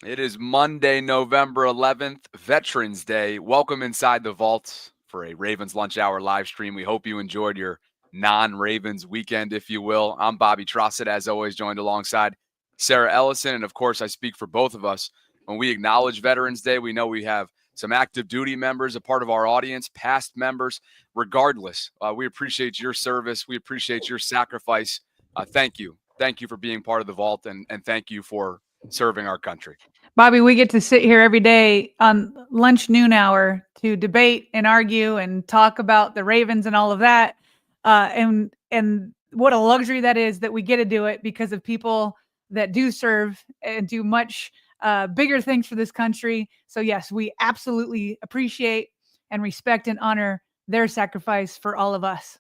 It is Monday, November 11th, Veterans Day. Welcome inside the vault for a Ravens Lunch Hour live stream. We hope you enjoyed your non-Ravens weekend, if you will. I'm Bobby Trossett, as always, joined alongside Sarah Ellison. And, of course, I speak for both of us. When we acknowledge Veterans Day, we know we have some active duty members, a part of our audience, past members. Regardless, we appreciate your service. We appreciate your sacrifice. Thank you. Thank you for being part of the vault, and thank you for serving our country. Bobby, we get to sit here every day on lunch noon hour to debate and argue and talk about the Ravens and all of that. And what a luxury that is that we get to do it because of people that do serve and do much bigger things for this country. So yes, we absolutely appreciate and respect and honor their sacrifice for all of us.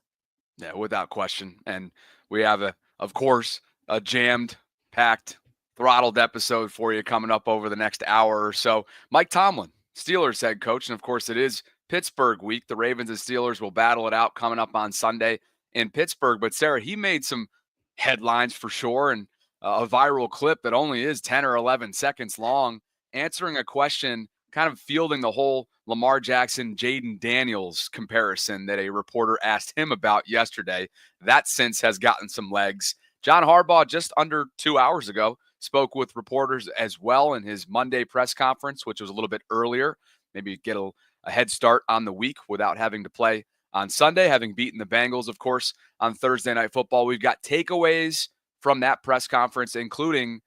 Yeah, without question. And we have, of course, a jammed, packed, throttled episode for you coming up over the next hour or so. Mike Tomlin, Steelers head coach. And, of course, it is Pittsburgh week. The Ravens and Steelers will battle it out coming up on Sunday in Pittsburgh. But, Sarah, he made some headlines for sure, and a viral clip that only is 10 or 11 seconds long, answering a question, kind of fielding the whole Lamar Jackson, Jaden Daniels comparison that a reporter asked him about yesterday. That since has gotten some legs. John Harbaugh, just under 2 hours ago, spoke with reporters as well in his Monday press conference, which was a little bit earlier. Maybe get a head start on the week without having to play on Sunday, having beaten the Bengals, of course, on Thursday Night Football. We've got takeaways from that press conference, including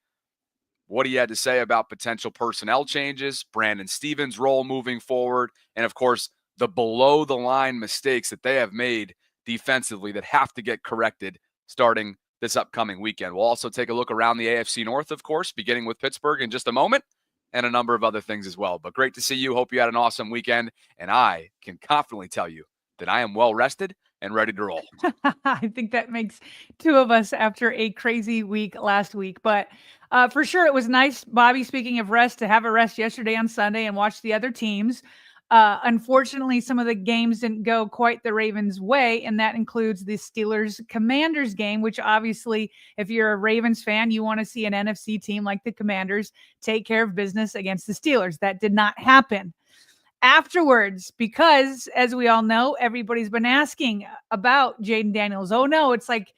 what he had to say about potential personnel changes, Brandon Stevens' role moving forward, and, of course, the below-the-line mistakes that they have made defensively that have to get corrected starting this upcoming weekend. We'll also take a look around the AFC North, of course, beginning with Pittsburgh in just a moment, and a number of other things as well. But great to see you. Hope you had an awesome weekend, and I can confidently tell you that I am well-rested and ready to roll. I think that makes two of us after a crazy week last week. But for sure, it was nice, Bobby, speaking of rest, to have a rest yesterday on Sunday and watch the other teams. Unfortunately, some of the games didn't go quite the Ravens' way, and that includes the Steelers-Commanders game, which obviously, if you're a Ravens fan, you want to see an NFC team like the Commanders take care of business against the Steelers. That did not happen. Afterwards, because as we all know, everybody's been asking about Jaden Daniels. Oh no, it's like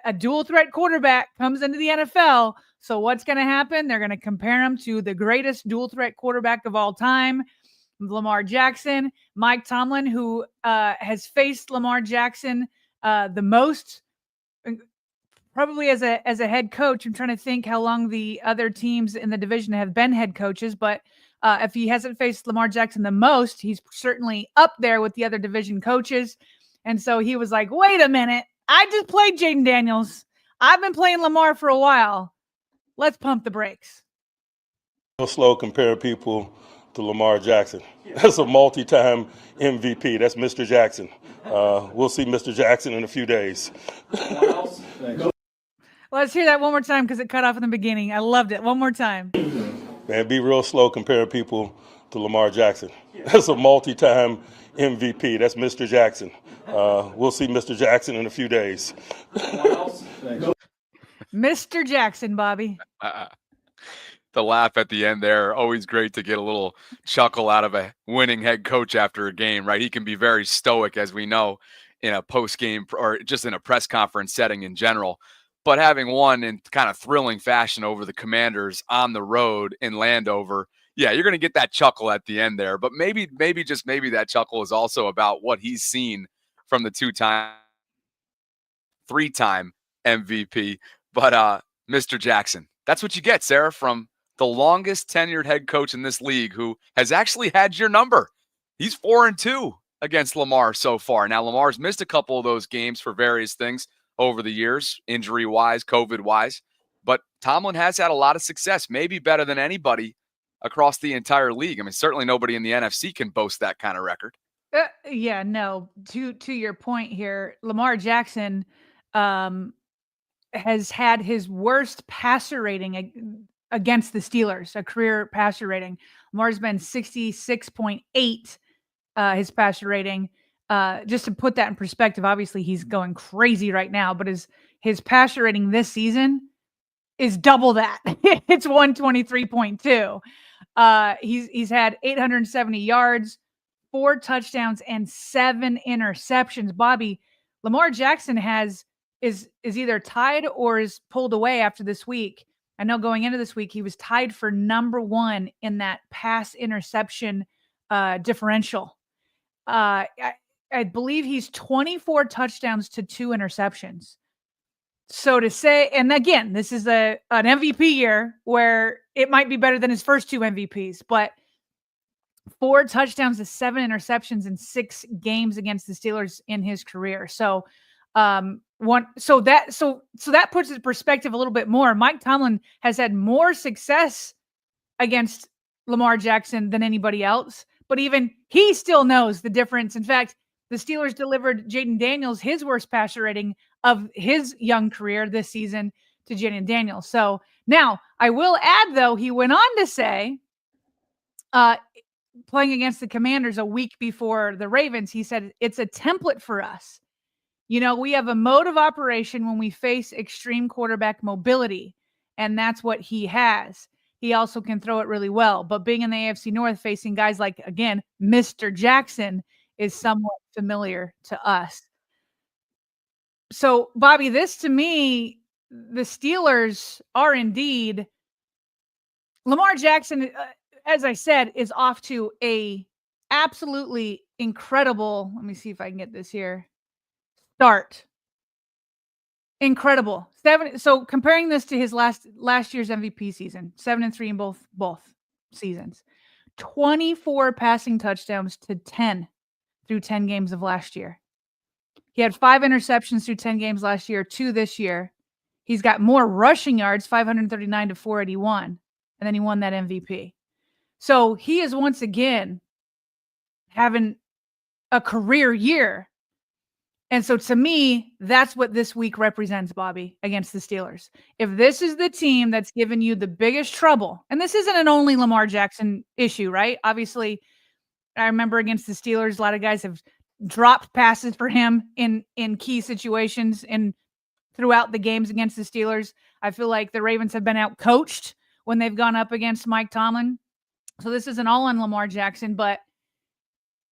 a dual threat quarterback comes into the NFL. So what's going to happen? They're going to compare him to the greatest dual threat quarterback of all time, Lamar Jackson. Mike Tomlin, who has faced Lamar Jackson the most, probably as a head coach. I'm trying to think how long the other teams in the division have been head coaches, but if he hasn't faced Lamar Jackson the most, he's certainly up there with the other division coaches. And so he was like, wait a minute. I just played Jaden Daniels. I've been playing Lamar for a while. Let's pump the brakes. Real slow compare people to Lamar Jackson. That's a multi-time MVP. That's Mr. Jackson. We'll see Mr. Jackson in a few days. Let's hear that one more time because it cut off in the beginning. I loved it. One more time. Man, be real slow comparing people to Lamar Jackson. That's a multi-time MVP. That's Mr. Jackson. We'll see Mr. Jackson in a few days. Mr. Jackson, Bobby. The laugh at the end there, always great to get a little chuckle out of a winning head coach after a game, right? He can be very stoic, as we know, in a post-game or just in a press conference setting in general. But having won in kind of thrilling fashion over the Commanders on the road in Landover, yeah, you're going to get that chuckle at the end there. But maybe that chuckle is also about what he's seen from the three-time MVP. But Mr. Jackson, that's what you get, Sarah, from the longest tenured head coach in this league who has actually had your number. He's 4-2 against Lamar so far. Now, Lamar's missed a couple of those games for various things over the years, injury-wise, COVID-wise. But Tomlin has had a lot of success, maybe better than anybody across the entire league. I mean, certainly nobody in the NFC can boast that kind of record. Yeah, no. To your point here, Lamar Jackson has had his worst passer rating against the Steelers, a career passer rating. Lamar's been 66.8, his passer rating. Just to put that in perspective, obviously he's going crazy right now, but his passer rating this season is double that. It's 123.2. He's had 870 yards, 4 touchdowns, and 7 interceptions. Bobby, Lamar Jackson is either tied or is pulled away after this week. I know going into this week, he was tied for number 1 in that pass interception differential. I believe he's 24 touchdowns to 2 interceptions. So to say, and again, this is an MVP year where it might be better than his first 2 MVPs, but 4 touchdowns to 7 interceptions in 6 games against the Steelers in his career. So that puts it in perspective a little bit more. Mike Tomlin has had more success against Lamar Jackson than anybody else, but even he still knows the difference. In fact, the Steelers delivered Jaden Daniels his worst passer rating of his young career this season to Jaden Daniels. So now I will add, though, he went on to say, playing against the Commanders a week before the Ravens, he said, it's a template for us. You know, we have a mode of operation when we face extreme quarterback mobility, and that's what he has. He also can throw it really well, but being in the AFC North facing guys like, again, Mr. Jackson is somewhat familiar to us. So, Bobby, this to me, the Steelers are indeed Lamar Jackson, as I said, is off to a absolutely incredible, let me see if I can get this here, start. Incredible. So comparing this to his last year's MVP season, 7-3 in both seasons. 24 passing touchdowns to 10 through 10 games of last year. He had 5 interceptions through 10 games last year, 2 this year. He's got more rushing yards, 539 to 481, and then he won that MVP. So he is once again having a career year. And so to me, that's what this week represents, Bobby, against the Steelers. If this is the team that's given you the biggest trouble, and this isn't an only Lamar Jackson issue, right? Obviously, I remember against the Steelers, a lot of guys have dropped passes for him in key situations and throughout the games against the Steelers. I feel like the Ravens have been out-coached when they've gone up against Mike Tomlin. So this isn't all on Lamar Jackson, but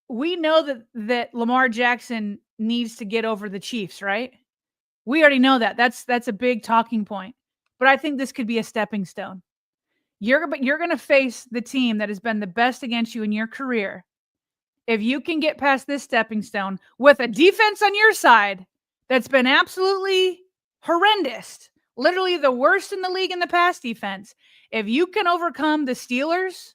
we know that Lamar Jackson needs to get over the Chiefs, right? We already know that. That's a big talking point. But I think this could be a stepping stone. You're going to face the team that has been the best against you in your career. If you can get past this stepping stone with a defense on your side that's been absolutely horrendous, literally the worst in the league in the pass defense, if you can overcome the Steelers,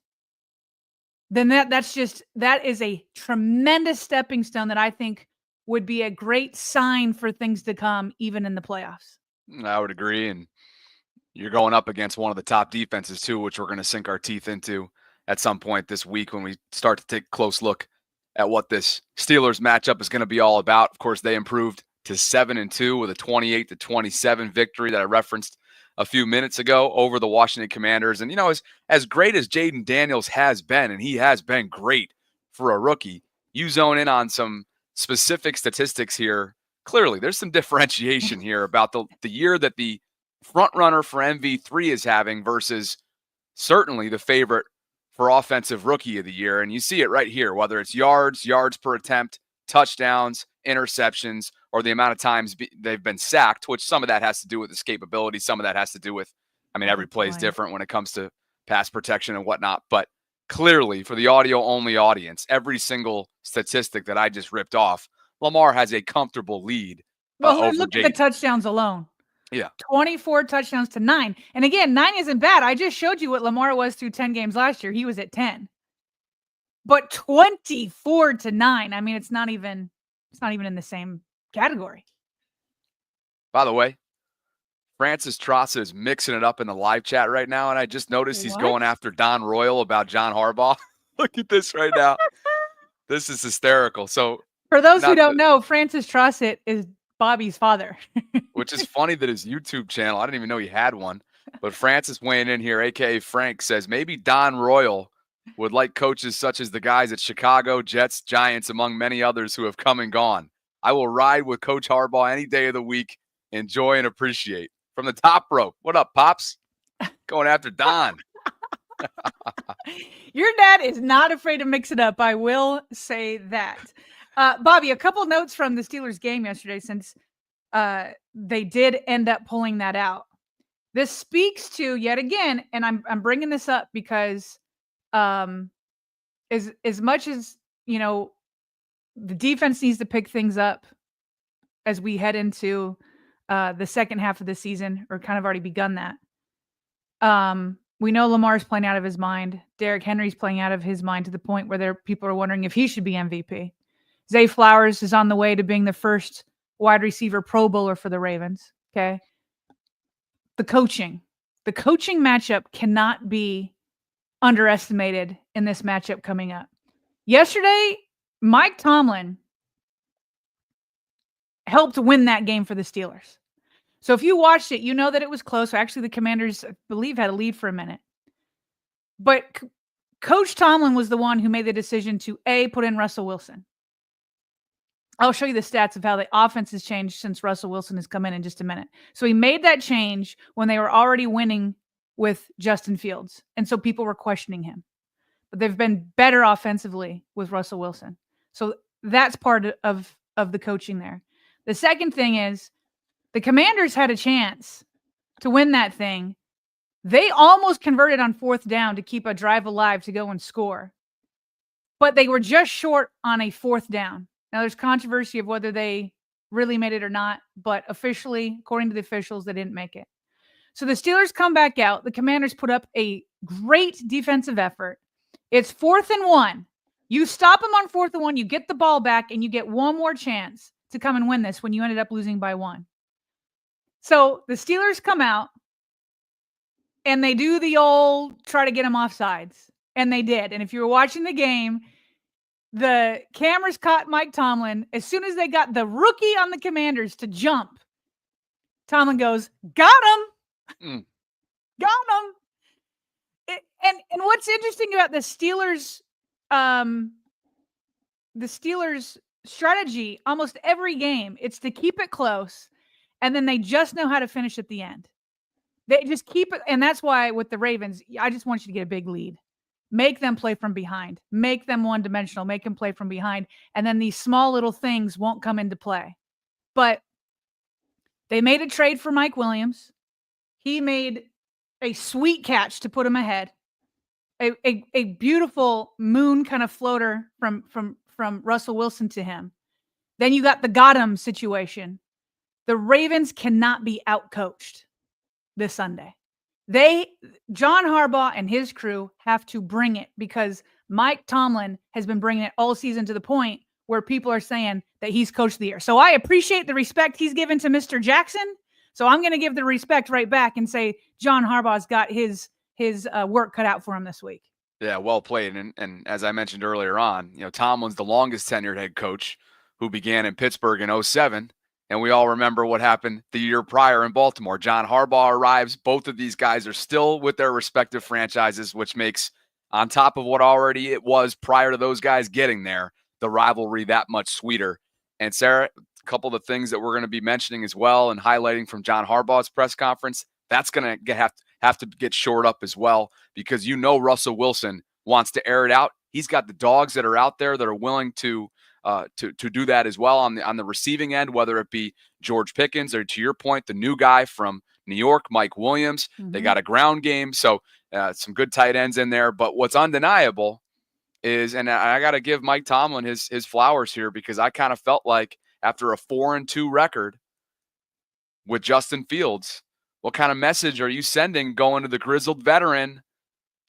then that is a tremendous stepping stone that I think would be a great sign for things to come, even in the playoffs. I would agree. And you're going up against one of the top defenses too, which we're going to sink our teeth into at some point this week when we start to take a close look at what this Steelers matchup is going to be all about. Of course, they improved to 7-2 with a 28-27 victory that I referenced a few minutes ago over the Washington Commanders. And, you know, as great as Jaden Daniels has been, and he has been great for a rookie, you zone in on some specific statistics here. Clearly, there's some differentiation here about the year that the front runner for MV3 is having versus certainly the favorite for offensive rookie of the year. And you see it right here, whether it's yards per attempt, touchdowns, interceptions, or the amount of times they've been sacked, which some of that has to do with escapability. Some of that has to do with, I mean, every play is different when it comes to pass protection and whatnot. But clearly, for the audio-only audience, every single statistic that I just ripped off, Lamar has a comfortable lead. Well, look at the touchdowns alone. Yeah. 24 touchdowns to 9. And again, 9 isn't bad. I just showed you what Lamar was through 10 games last year. He was at 10. But 24 to 9. I mean, it's not even in the same category. By the way, Francis Trossa is mixing it up in the live chat right now, and I just noticed he's going after Don Royal about John Harbaugh. Look at this right now. This is hysterical. So for those who don't know, Francis Trossa is Bobby's father. Which is funny that his YouTube channel, I didn't even know he had one, but Francis weighing in here, a.k.a. Frank, says maybe Don Royal would like coaches such as the guys at Chicago, Jets, Giants, among many others who have come and gone. I will ride with Coach Harbaugh any day of the week, enjoy and appreciate. from the top rope. What up, Pops? Going after Don. Your dad is not afraid to mix it up. I will say that. Bobby, a couple notes from the Steelers game yesterday, since they did end up pulling that out. This speaks to, yet again, and I'm bringing this up because as much as, the defense needs to pick things up as we head into the second half of the season, or kind of already begun that. We know Lamar's playing out of his mind. Derrick Henry's playing out of his mind to the point where people are wondering if he should be MVP. Zay Flowers is on the way to being the first wide receiver Pro Bowler for the Ravens. Okay. The coaching matchup cannot be underestimated in this matchup coming up. Yesterday, Mike Tomlin helped win that game for the Steelers. So if you watched it, you know that it was close. Actually, the Commanders, I believe, had a lead for a minute. But Coach Tomlin was the one who made the decision to, put in Russell Wilson. I'll show you the stats of how the offense has changed since Russell Wilson has come in just a minute. So he made that change when they were already winning with Justin Fields. And so people were questioning him. But they've been better offensively with Russell Wilson. So that's part of the coaching there. The second thing is, the Commanders had a chance to win that thing. They almost converted on 4th down to keep a drive alive to go and score. But they were just short on a 4th down. Now, there's controversy of whether they really made it or not, but officially, according to the officials, they didn't make it. So the Steelers come back out. The Commanders put up a great defensive effort. It's 4th and 1. You stop them on 4th and 1, you get the ball back, and you get one more chance to come and win this when you ended up losing by 1. So the Steelers come out and they do the old try to get them off sides. And they did. And if you were watching the game, the cameras caught Mike Tomlin. As soon as they got the rookie on the Commanders to jump, Tomlin goes, got him. Got him. And what's interesting about the Steelers strategy, almost every game, it's to keep it close. And then they just know how to finish at the end. They just keep it. And that's why with the Ravens, I just want you to get a big lead. Make them play from behind. Make them one-dimensional. Make them play from behind. And then these small little things won't come into play. But they made a trade for Mike Williams. He made a sweet catch to put him ahead. A beautiful moon kind of floater from Russell Wilson to him. Then you got the got him situation. The Ravens cannot be outcoached this Sunday. John Harbaugh and his crew have to bring it, because Mike Tomlin has been bringing it all season to the point where people are saying that he's coach of the year. So I appreciate the respect he's given to Mr. Jackson. So I'm going to give the respect right back and say John Harbaugh's got his work cut out for him this week. Yeah, well played. And as I mentioned earlier on, Tomlin's the longest tenured head coach, who began in Pittsburgh in 2007. And we all remember what happened the year prior in Baltimore. John Harbaugh arrives. Both of these guys are still with their respective franchises, which makes, on top of what already it was prior to those guys getting there, the rivalry that much sweeter. And Sarah, a couple of the things that we're going to be mentioning as well and highlighting from John Harbaugh's press conference, that's going to have to get shored up as well, because Russell Wilson wants to air it out. He's got the dogs that are out there that are willing to do that as well on the receiving end, whether it be George Pickens or, to your point, the new guy from New York, Mike Williams. Mm-hmm. They got a ground game, so some good tight ends in there. But what's undeniable is, and I got to give Mike Tomlin his flowers here, because I kind of felt like after a 4-2 record with Justin Fields, what kind of message are you sending going to the grizzled veteran?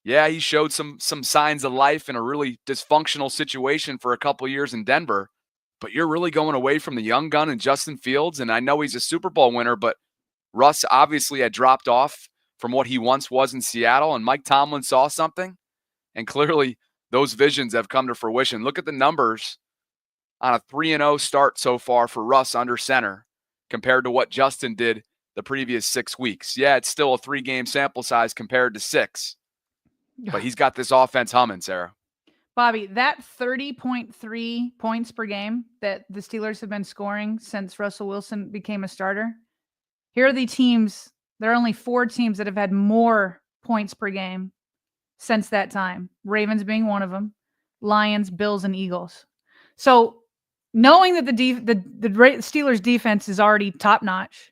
Yeah, he showed some signs of life in a really dysfunctional situation for a couple of years in Denver, but you're really going away from the young gun and Justin Fields. And I know he's a Super Bowl winner, but Russ obviously had dropped off from what he once was in Seattle, and Mike Tomlin saw something, and clearly those visions have come to fruition. Look at the numbers on a 3-0 start so far for Russ under center compared to what Justin did the previous 6 weeks. Yeah, it's still a 3-game sample size compared to 6. But he's got this offense humming, Sarah. Bobby, that 30.3 points per game that the Steelers have been scoring since Russell Wilson became a starter, here are the teams There are only 4 teams that have had more points per game since that time. Ravens being one of them. Lions, Bills, and Eagles. So knowing that the Steelers defense is already top notch,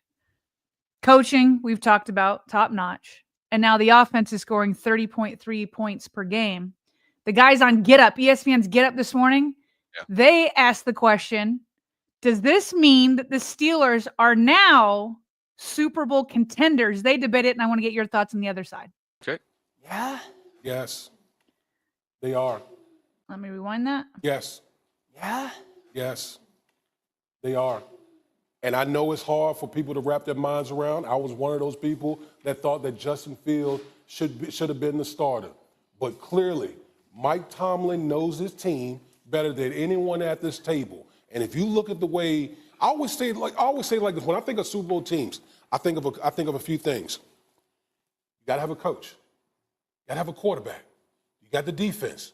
coaching we've talked about top notch, and now the offense is scoring 30.3 points per game. The guys on Get Up, ESPN's Get Up this morning, they asked the question, does this mean that the Steelers are now Super Bowl contenders? They debate it, and I want to get your thoughts on the other side. Okay. Yeah. Yes. They are. Let me rewind that. Yes. Yeah. Yes. They are. And I know it's hard for people to wrap their minds around. I was one of those people that thought that Justin Fields should have been the starter. But clearly, Mike Tomlin knows his team better than anyone at this table. And if you look at the way I always say like this, when I think of Super Bowl teams, I think of a few things. You got to have a coach. You got to have a quarterback. You got the defense.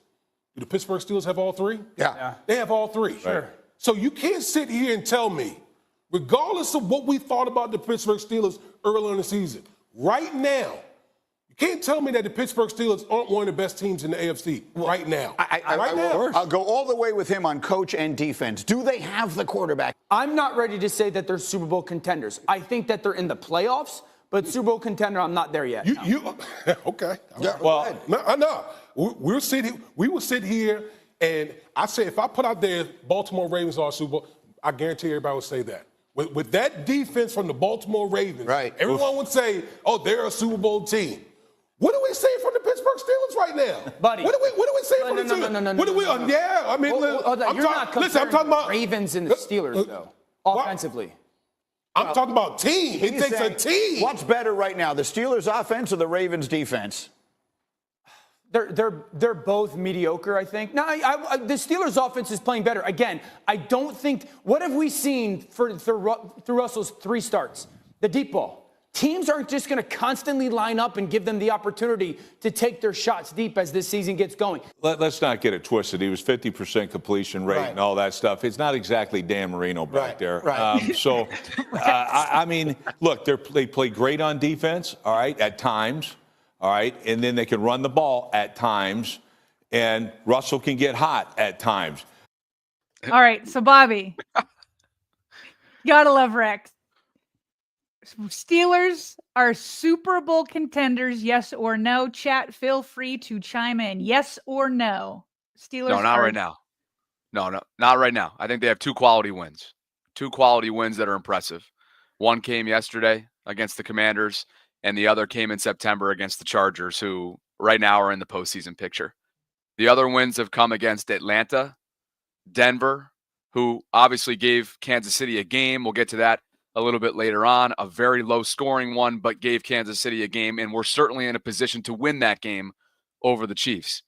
Do the Pittsburgh Steelers have all 3? Yeah. They have all 3. Sure. So you can't sit here and tell me, regardless of what we thought about the Pittsburgh Steelers early in the season, right now, you can't tell me that the Pittsburgh Steelers aren't one of the best teams in the AFC right now. I'll go all the way with him on coach and defense. Do they have the quarterback? I'm not ready to say that they're Super Bowl contenders. I think that they're in the playoffs, but Super Bowl contender, I'm not there yet. Okay. Yeah, well, no. We will sit here, and I say if I put out there Baltimore Ravens are Super Bowl, I guarantee everybody would say that. With that defense from the Baltimore Ravens, right. Everyone would say, oh, they're a Super Bowl team. What do we say from the Pittsburgh Steelers right now? Buddy. What do we say from the Steelers? No. Yeah, I mean, I'm talking about Ravens and the Steelers, though, offensively. I'm talking about team. It takes a team. What's better right now, the Steelers offense or the Ravens defense? They're both mediocre, I think. No, the Steelers offense is playing better. Again, I don't think. What have we seen through Russell's 3 starts? The deep ball. Teams aren't just going to constantly line up and give them the opportunity to take their shots deep as this season gets going. Let's not get it twisted. He was 50% completion rate and all that stuff. It's not exactly Dan Marino back there. Right. I mean, look, they play great on defense, all right, at times, all right, and then they can run the ball at times, and Russell can get hot at times. All right, so Bobby, gotta love Rex. Steelers are Super Bowl contenders, yes or no? Chat, feel free to chime in. Yes or no? Steelers. No, not right now. No, not right now. I think they have 2 quality wins. 2 quality wins that are impressive. One came yesterday against the Commanders, and the other came in September against the Chargers, who right now are in the postseason picture. The other wins have come against Atlanta, Denver, who obviously gave Kansas City a game. We'll get to that a little bit later on, a very low scoring one, but gave Kansas City a game, and we're certainly in a position to win that game over the Chiefs.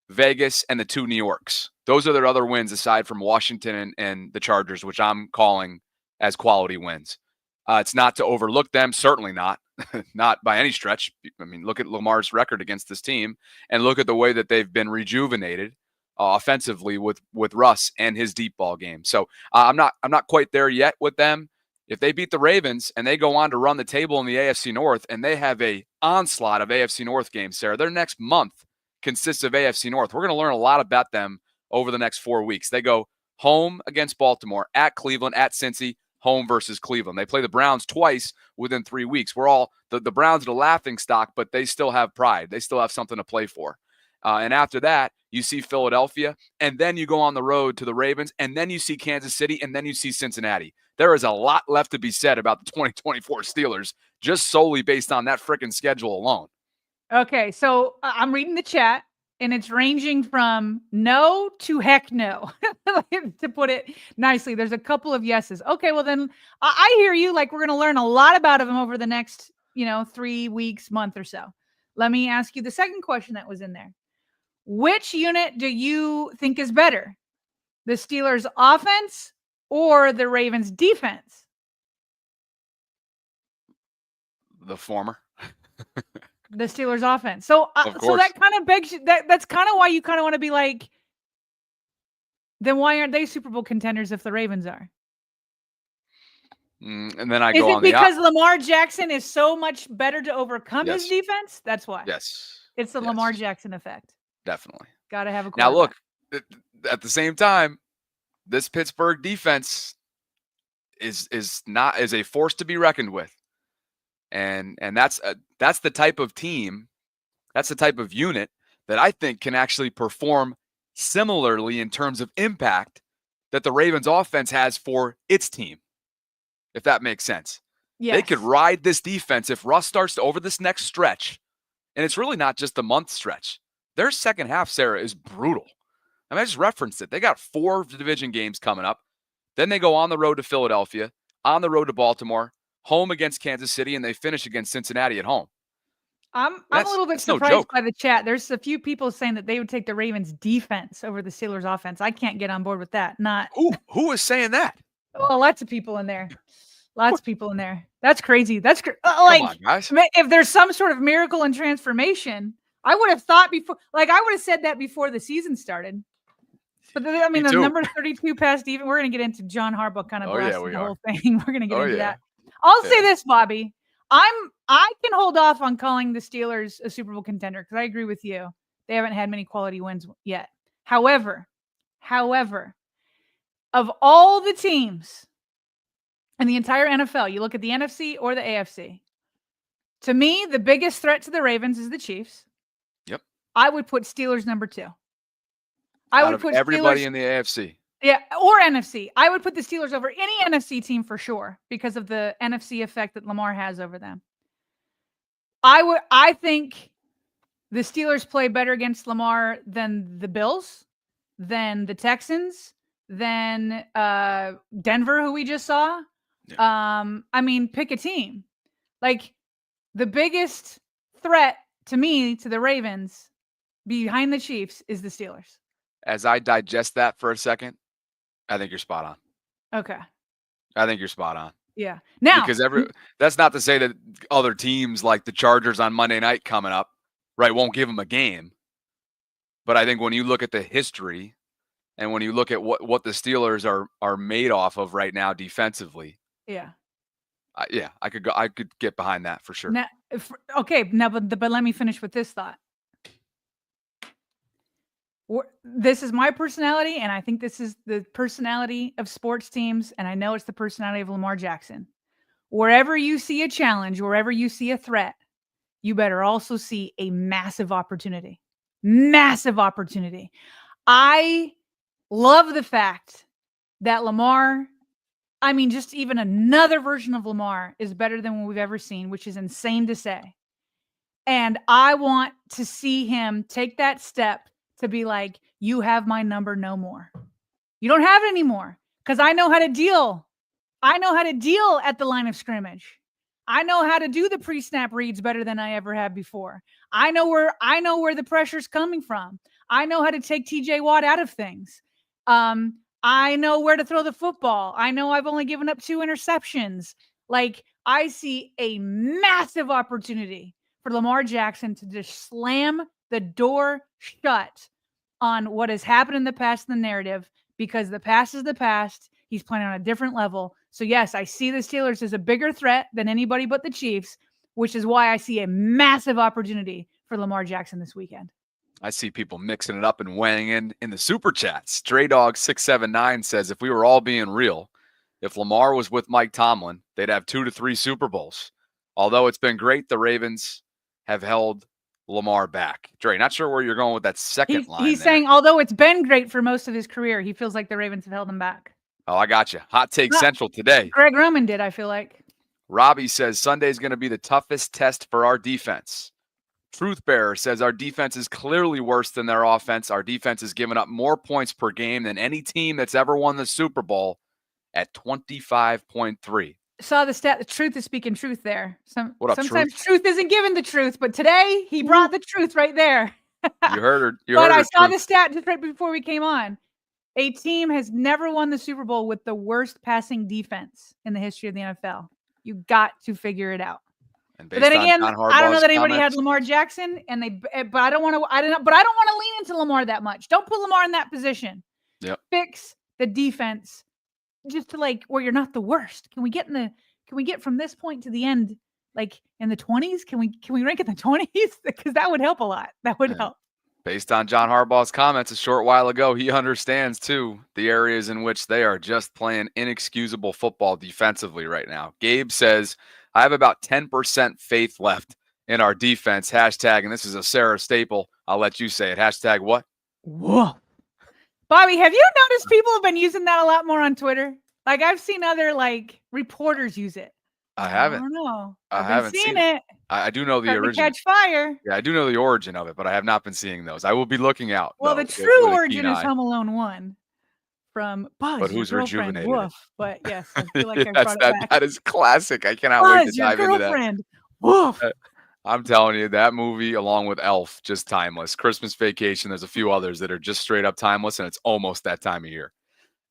Vegas and the 2 New Yorks. Those are their other wins aside from Washington and the Chargers, which I'm calling as quality wins. It's not to overlook them, certainly not, not by any stretch. I mean, look at Lamar's record against this team and look at the way that they've been rejuvenated offensively with Russ and his deep ball game. So I'm not quite there yet with them. If they beat the Ravens and they go on to run the table in the AFC North and they have a onslaught of AFC North games, Sarah, their next month consists of AFC North. We're going to learn a lot about them over the next 4 weeks. They go home against Baltimore, at Cleveland, at Cincy, home versus Cleveland. They play the Browns twice within 3 weeks. We're all the Browns are the laughing stock, but they still have pride. They still have something to play for. And after that, you see Philadelphia, and then you go on the road to the Ravens, and then you see Kansas City, and then you see Cincinnati. There is a lot left to be said about the 2024 Steelers, just solely based on that freaking schedule alone. Okay, so I'm reading the chat, and it's ranging from no to heck no, to put it nicely. There's a couple of yeses. Okay, well then I hear you. Like, we're going to learn a lot about them over the next, 3 weeks, month or so. Let me ask you the second question that was in there. Which unit do you think is better? The Steelers offense or the Ravens defense? The former. The Steelers offense. So that kind of begs that's kind of why you kind of want to be like, then why aren't they Super Bowl contenders if the Ravens are? And then I Is go it on the because Lamar Jackson is so much better to overcome Yes. his defense? That's why. Yes. It's the Yes. Lamar Jackson effect. Definitely. Got to have a Now, quarterback. look, at the same time, this Pittsburgh defense is a force to be reckoned with. And that's the type of team, that's the type of unit that I think can actually perform similarly in terms of impact that the Ravens offense has for its team, if that makes sense. Yes. They could ride this defense if Russ starts to, over this next stretch, and it's really not just a month stretch. Their second half, Sarah, is brutal. I mean, I just referenced it. They got 4 division games coming up. Then they go on the road to Philadelphia, on the road to Baltimore, home against Kansas City, and they finish against Cincinnati at home. I'm a little bit no surprised joke. by the chat. There's a few people saying that they would take the Ravens defense over the Steelers offense. I can't get on board with that. Not Who is saying that? well, lots of people in there. Lots of people in there. That's crazy. That's like, Come on, guys. if there's some sort of miracle and transformation, I would have thought before, like I would have said that before the season started. But I mean, the number 32 past even, we're going to get into John Harbaugh kind of blasting the whole thing. We're going to get into that. I'll say this, Bobby. I can hold off on calling the Steelers a Super Bowl contender because I agree with you. They haven't had many quality wins yet. However, of all the teams in the entire NFL, you look at the NFC or the AFC. To me, the biggest threat to the Ravens is the Chiefs. Yep. I would put Steelers number 2. I would put everybody in the AFC. Yeah, or NFC. I would put the Steelers over any NFC team for sure because of the NFC effect that Lamar has over them. I think the Steelers play better against Lamar than the Bills, than the Texans, than Denver, who we just saw. Yeah. I mean, pick a team. Like the biggest threat to me, to the Ravens, behind the Chiefs, is the Steelers. As I digest that for a second, I think you're spot on. Okay. I think you're spot on. Yeah. Now, because that's not to say that other teams like the Chargers on Monday night coming up, right, won't give them a game. But I think when you look at the history and when you look at what the Steelers are made off of right now defensively, I could get behind that for sure. Now, but let me finish with this thought. This is my personality, and I think this is the personality of sports teams, and I know it's the personality of Lamar Jackson. Wherever you see a challenge, wherever you see a threat, you better also see a massive opportunity. Massive opportunity. I love the fact that Lamar, I mean, just even another version of Lamar is better than what we've ever seen, which is insane to say. And I want to see him take that step to be like, you have my number no more. You don't have it anymore because I know how to deal. I know how to deal at the line of scrimmage. I know how to do the pre-snap reads better than I ever have before. I know where the pressure's coming from. I know how to take TJ Watt out of things. I know where to throw the football. I know I've only given up 2 interceptions. Like, I see a massive opportunity for Lamar Jackson to just slam the door shut on what has happened in the past in the narrative, because the past is the past. He's playing on a different level. So yes, I see the Steelers as a bigger threat than anybody but the Chiefs, which is why I see a massive opportunity for Lamar Jackson this weekend. I see people mixing it up and weighing in the super chats. Stray Dog 679 says, if we were all being real, if Lamar was with Mike Tomlin, they'd have 2 to 3 Super Bowls. Although it's been great, the Ravens have held Lamar back. Dre, not sure where you're going with that second line. He's saying, although it's been great for most of his career, he feels like the Ravens have held him back. Oh, I got you. Hot take central today. Greg Roman did, I feel like. Robbie says Sunday's going to be the toughest test for our defense. Truth Bearer says our defense is clearly worse than their offense. Our defense has given up more points per game than any team that's ever won the Super Bowl at 25.3. Saw the stat. The truth is speaking truth there. Sometimes truth? Truth isn't given the truth, but today he brought the truth right there. You heard her. But I saw the stat just right before we came on. A team has never won the Super Bowl with the worst passing defense in the history of the NFL. You got to figure it out. But then again, I don't know that anybody had Lamar Jackson, but I don't want to lean into Lamar that much. Don't put Lamar in that position. Yep. Fix the defense just to like where you're not the worst? Can we get from this point to the end like in the 20s? Can we rank in the 20s? Because that would help a lot. That would help. Based on John Harbaugh's comments a short while ago, he understands too the areas in which they are just playing inexcusable football defensively right now. Gabe says, I have about 10% faith left in our defense. Hashtag, and this is a Sarah staple. I'll let you say it. Hashtag what? Whoa. Bobby, have you noticed people have been using that a lot more on Twitter? Like I've seen other like reporters use it. I haven't. I don't know. I I've haven't been seeing seen it. I do know the Starting to origin. catch fire. Yeah, I do know the origin of it, but I have not been seeing those. I will be looking out. Well, though, the true with a origin keen is eye. Home Alone 1 from Buzz, But your who's girlfriend, rejuvenated it? woof. But yes, I feel like I Yes, brought it back. that is classic. I cannot wait to Buzz, your dive into that. girlfriend, woof. I'm telling you, that movie, along with Elf, just timeless. Christmas Vacation, there's a few others that are just straight up timeless, and it's almost that time of year.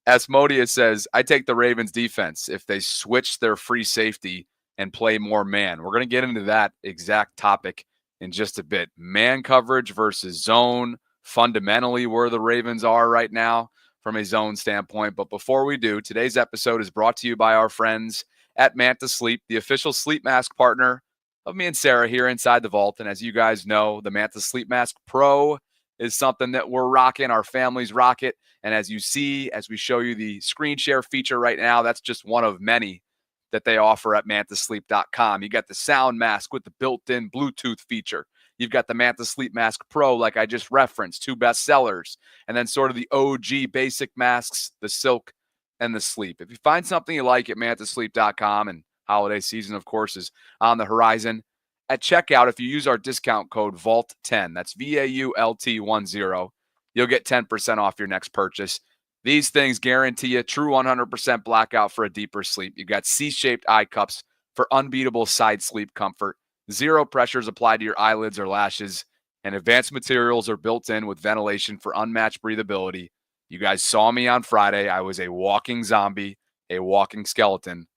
Asmodia says, I take the Ravens defense if they switch their free safety and play more man. We're going to get into that exact topic in just a bit. Man coverage versus zone, fundamentally where the Ravens are right now from a zone standpoint. But before we do, today's episode is brought to you by our friends at Manta Sleep, the official sleep mask partner of me and Sarah here inside the vault. And as you guys know, the Manta Sleep Mask Pro is something that we're rocking. Our families rock it. And as you see, as we show you the screen share feature right now, that's just one of many that they offer at mantasleep.com. You got the sound mask with the built-in Bluetooth feature. You've got the Manta Sleep Mask Pro, like I just referenced, 2 best sellers. And then sort of the OG basic masks, the Silk and the Sleep. If you find something you like at mantasleep.com, and holiday season, of course, is on the horizon, at checkout, if you use our discount code VAULT10, that's VAULT10, you'll get 10% off your next purchase. These things guarantee you true 100% blackout for a deeper sleep. You've got C-shaped eye cups for unbeatable side sleep comfort. 0 pressures applied to your eyelids or lashes. And advanced materials are built in with ventilation for unmatched breathability. You guys saw me on Friday. I was a walking zombie, a walking skeleton.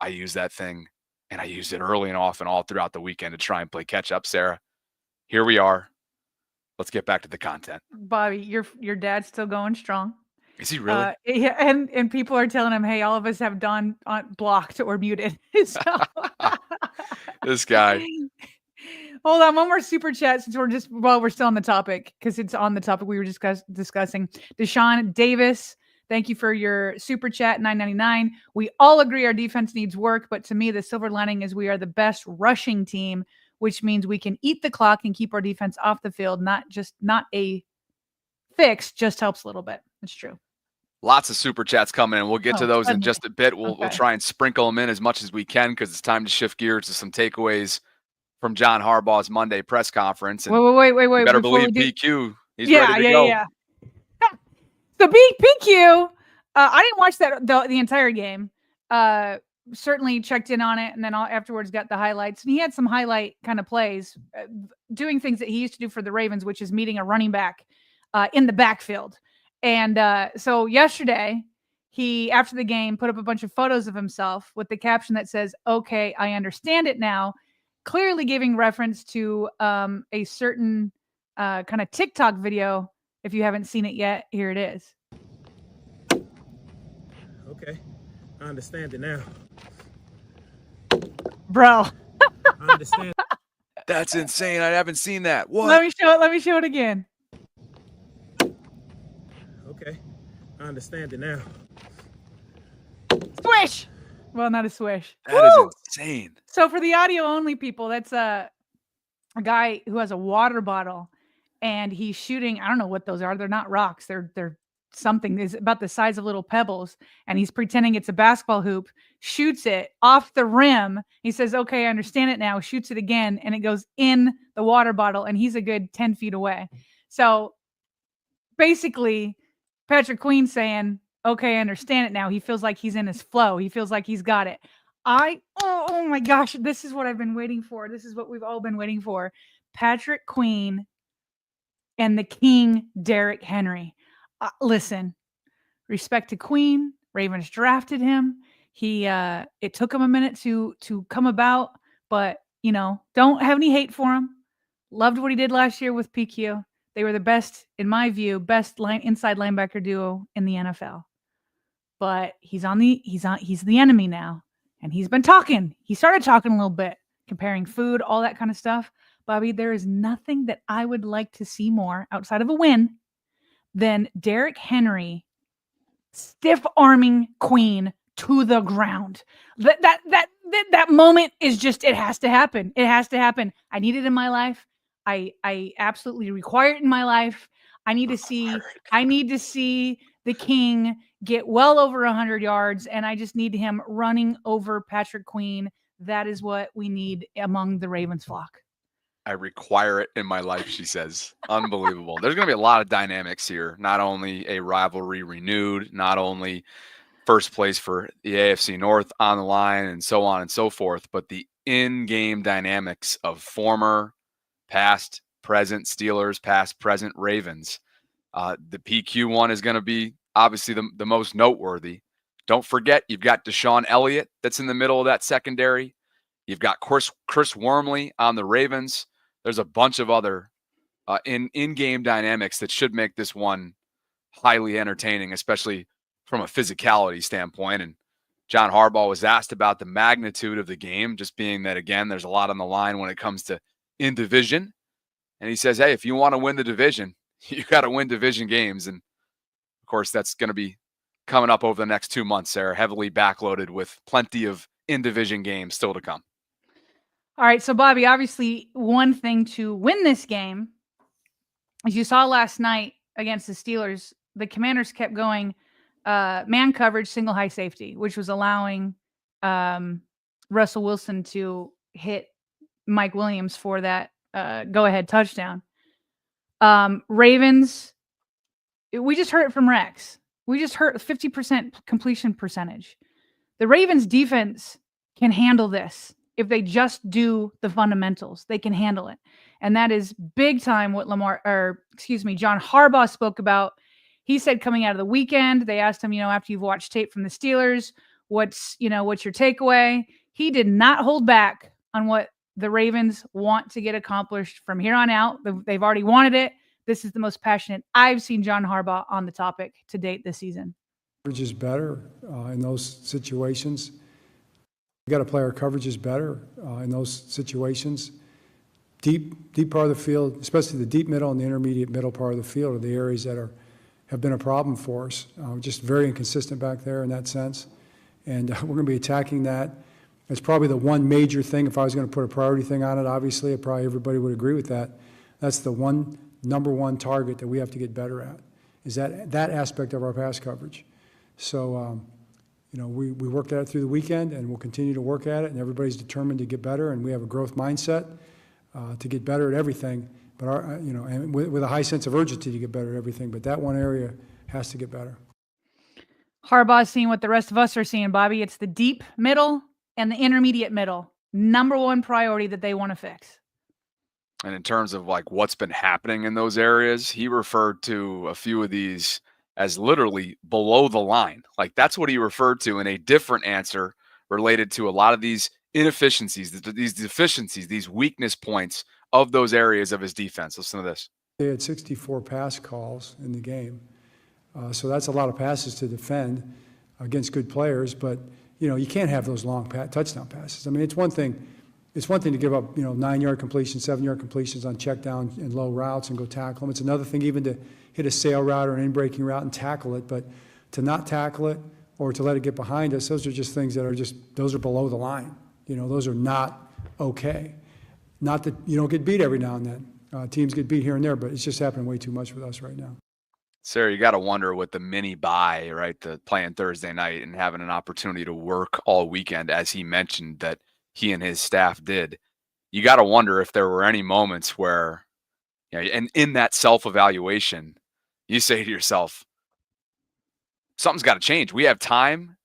I used that thing, and I used it early and often all throughout the weekend to try and play catch up, Sarah. Here we are. Let's get back to the content. Bobby, your dad's still going strong. Is he really? Yeah, and people are telling him, hey, all of us have Don blocked or muted. So This guy. Hold on, one more super chat since we're still on the topic, because it's on the topic we were discussing. Deshaun Davis, thank you for your super chat, $9.99. We all agree our defense needs work, but to me, the silver lining is we are the best rushing team, which means we can eat the clock and keep our defense off the field. Not a fix, just helps a little bit. It's true. Lots of super chats coming in. We'll get to those in suddenly. just a bit. We'll try and sprinkle them in as much as we can, because it's time to shift gears to some takeaways from John Harbaugh's Monday press conference. And Wait. you better believe PQ. He's ready to go. Yeah. So PQ, I didn't watch that the entire game. Certainly checked in on it, and then afterwards got the highlights. And he had some highlight kind of plays, doing things that he used to do for the Ravens, which is meeting a running back in the backfield. And so yesterday, he, after the game, put up a bunch of photos of himself with the caption that says, "Okay, I understand it now," clearly giving reference to a certain kind of TikTok video. If you haven't seen it yet, here it is. Okay, I understand it now. Bro. I understand. That's insane. I haven't seen that. What? Let me show it again. Okay, I understand it now. Swish. Well, not a swish. That is insane. So for the audio only people, that's a guy who has a water bottle, and he's shooting. I don't know what those are. They're not rocks. They're something is about the size of little pebbles, and he's pretending it's a basketball hoop, shoots it off the rim. He says, "Okay, I understand it now," shoots it again, and it goes in the water bottle, and he's a good 10 feet away. So basically, Patrick Queen saying, "Okay, I understand it now." He feels like he's in his flow. He feels like he's got it. Oh my gosh, this is what I've been waiting for. This is what we've all been waiting for. Patrick Queen and the King, Derrick Henry. Listen, respect to Queen. Ravens drafted him. It took him a minute to come about, but don't have any hate for him. Loved what he did last year with PQ. They were the best, in my view, inside linebacker duo in the NFL. but he's the enemy now. And he's been talking. He started talking a little bit, comparing food, all that kind of stuff. Bobby, there is nothing that I would like to see more outside of a win than Derrick Henry stiff-arming Queen to the ground. That moment is just, it has to happen. It has to happen. I need it in my life. I absolutely require it in my life. I need to see the King get well over 100 yards, and I just need him running over Patrick Queen. That is what we need among the Ravens flock. I require it in my life, she says. Unbelievable. There's going to be a lot of dynamics here. Not only a rivalry renewed, not only first place for the AFC North on the line and so on and so forth, but the in-game dynamics of former, past, present Steelers, past, present Ravens. The PQ one is going to be obviously the most noteworthy. Don't forget, you've got Deshaun Elliott that's in the middle of that secondary. You've got Chris Wormley on the Ravens. There's a bunch of other in-game dynamics that should make this one highly entertaining, especially from a physicality standpoint. And John Harbaugh was asked about the magnitude of the game, just being that, again, there's a lot on the line when it comes to in division. And he says, hey, if you want to win the division, you got to win division games. And of course, that's going to be coming up over the next 2 months, Sarah, heavily backloaded with plenty of in-division games still to come. All right, so Bobby, obviously one thing to win this game, as you saw last night against the Steelers, the Commanders kept going man coverage, single high safety, which was allowing Russell Wilson to hit Mike Williams for that go-ahead touchdown. Ravens, we just heard it from Rex. We just heard 50% completion percentage. The Ravens defense can handle this. If they just do the fundamentals, they can handle it. And that is big time what John Harbaugh spoke about. He said coming out of the weekend, they asked him, after you've watched tape from the Steelers, what's your takeaway? He did not hold back on what the Ravens want to get accomplished from here on out. They've already wanted it. This is the most passionate I've seen John Harbaugh on the topic to date this season. Coverage is better in those situations. We got to play our coverages better in those situations. Deep part of the field, especially the deep middle and the intermediate middle part of the field, are the areas that have been a problem for us. Just very inconsistent back there in that sense, and we're going to be attacking that. It's probably the one major thing. If I was going to put a priority thing on it, obviously, probably everybody would agree with that. That's the number one target that we have to get better at, is that aspect of our pass coverage. So. We worked at it through the weekend, and we'll continue to work at it, and everybody's determined to get better, and we have a growth mindset to get better at everything, but and with a high sense of urgency to get better at everything, but that one area has to get better. Harbaugh's seeing what the rest of us are seeing, Bobby. It's the deep middle and the intermediate middle. Number one priority that they want to fix. And in terms of what's been happening in those areas, he referred to a few of these as literally below the line. That's what he referred to in a different answer related to a lot of these inefficiencies, these deficiencies, these weakness points of those areas of his defense. Listen to this. They had 64 pass calls in the game. So that's a lot of passes to defend against good players, but you can't have those long touchdown passes. I mean, it's one thing to give up 9-yard completions, 7-yard completions on check down and low routes and go tackle them. It's another thing even to hit a sail route or an in-breaking route and tackle it, but to not tackle it or to let it get behind us, those are just things that those are below the line. Those are not okay. Not that you don't get beat every now and then. Teams get beat here and there, but it's just happening way too much with us right now. Sarah, you got to wonder with the mini bye, right, the playing Thursday night and having an opportunity to work all weekend, as he mentioned that he and his staff did. You got to wonder if there were any moments where, and in that self-evaluation, you say to yourself, something's got to change. We have time.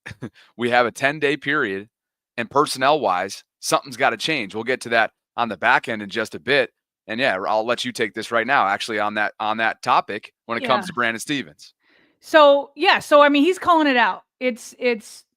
We have a 10-day period, and personnel-wise, something's got to change. We'll get to that on the back end in just a bit. And I'll let you take this right now, actually, on that topic when it comes to Brandon Stevens. So I mean, he's calling it out. It's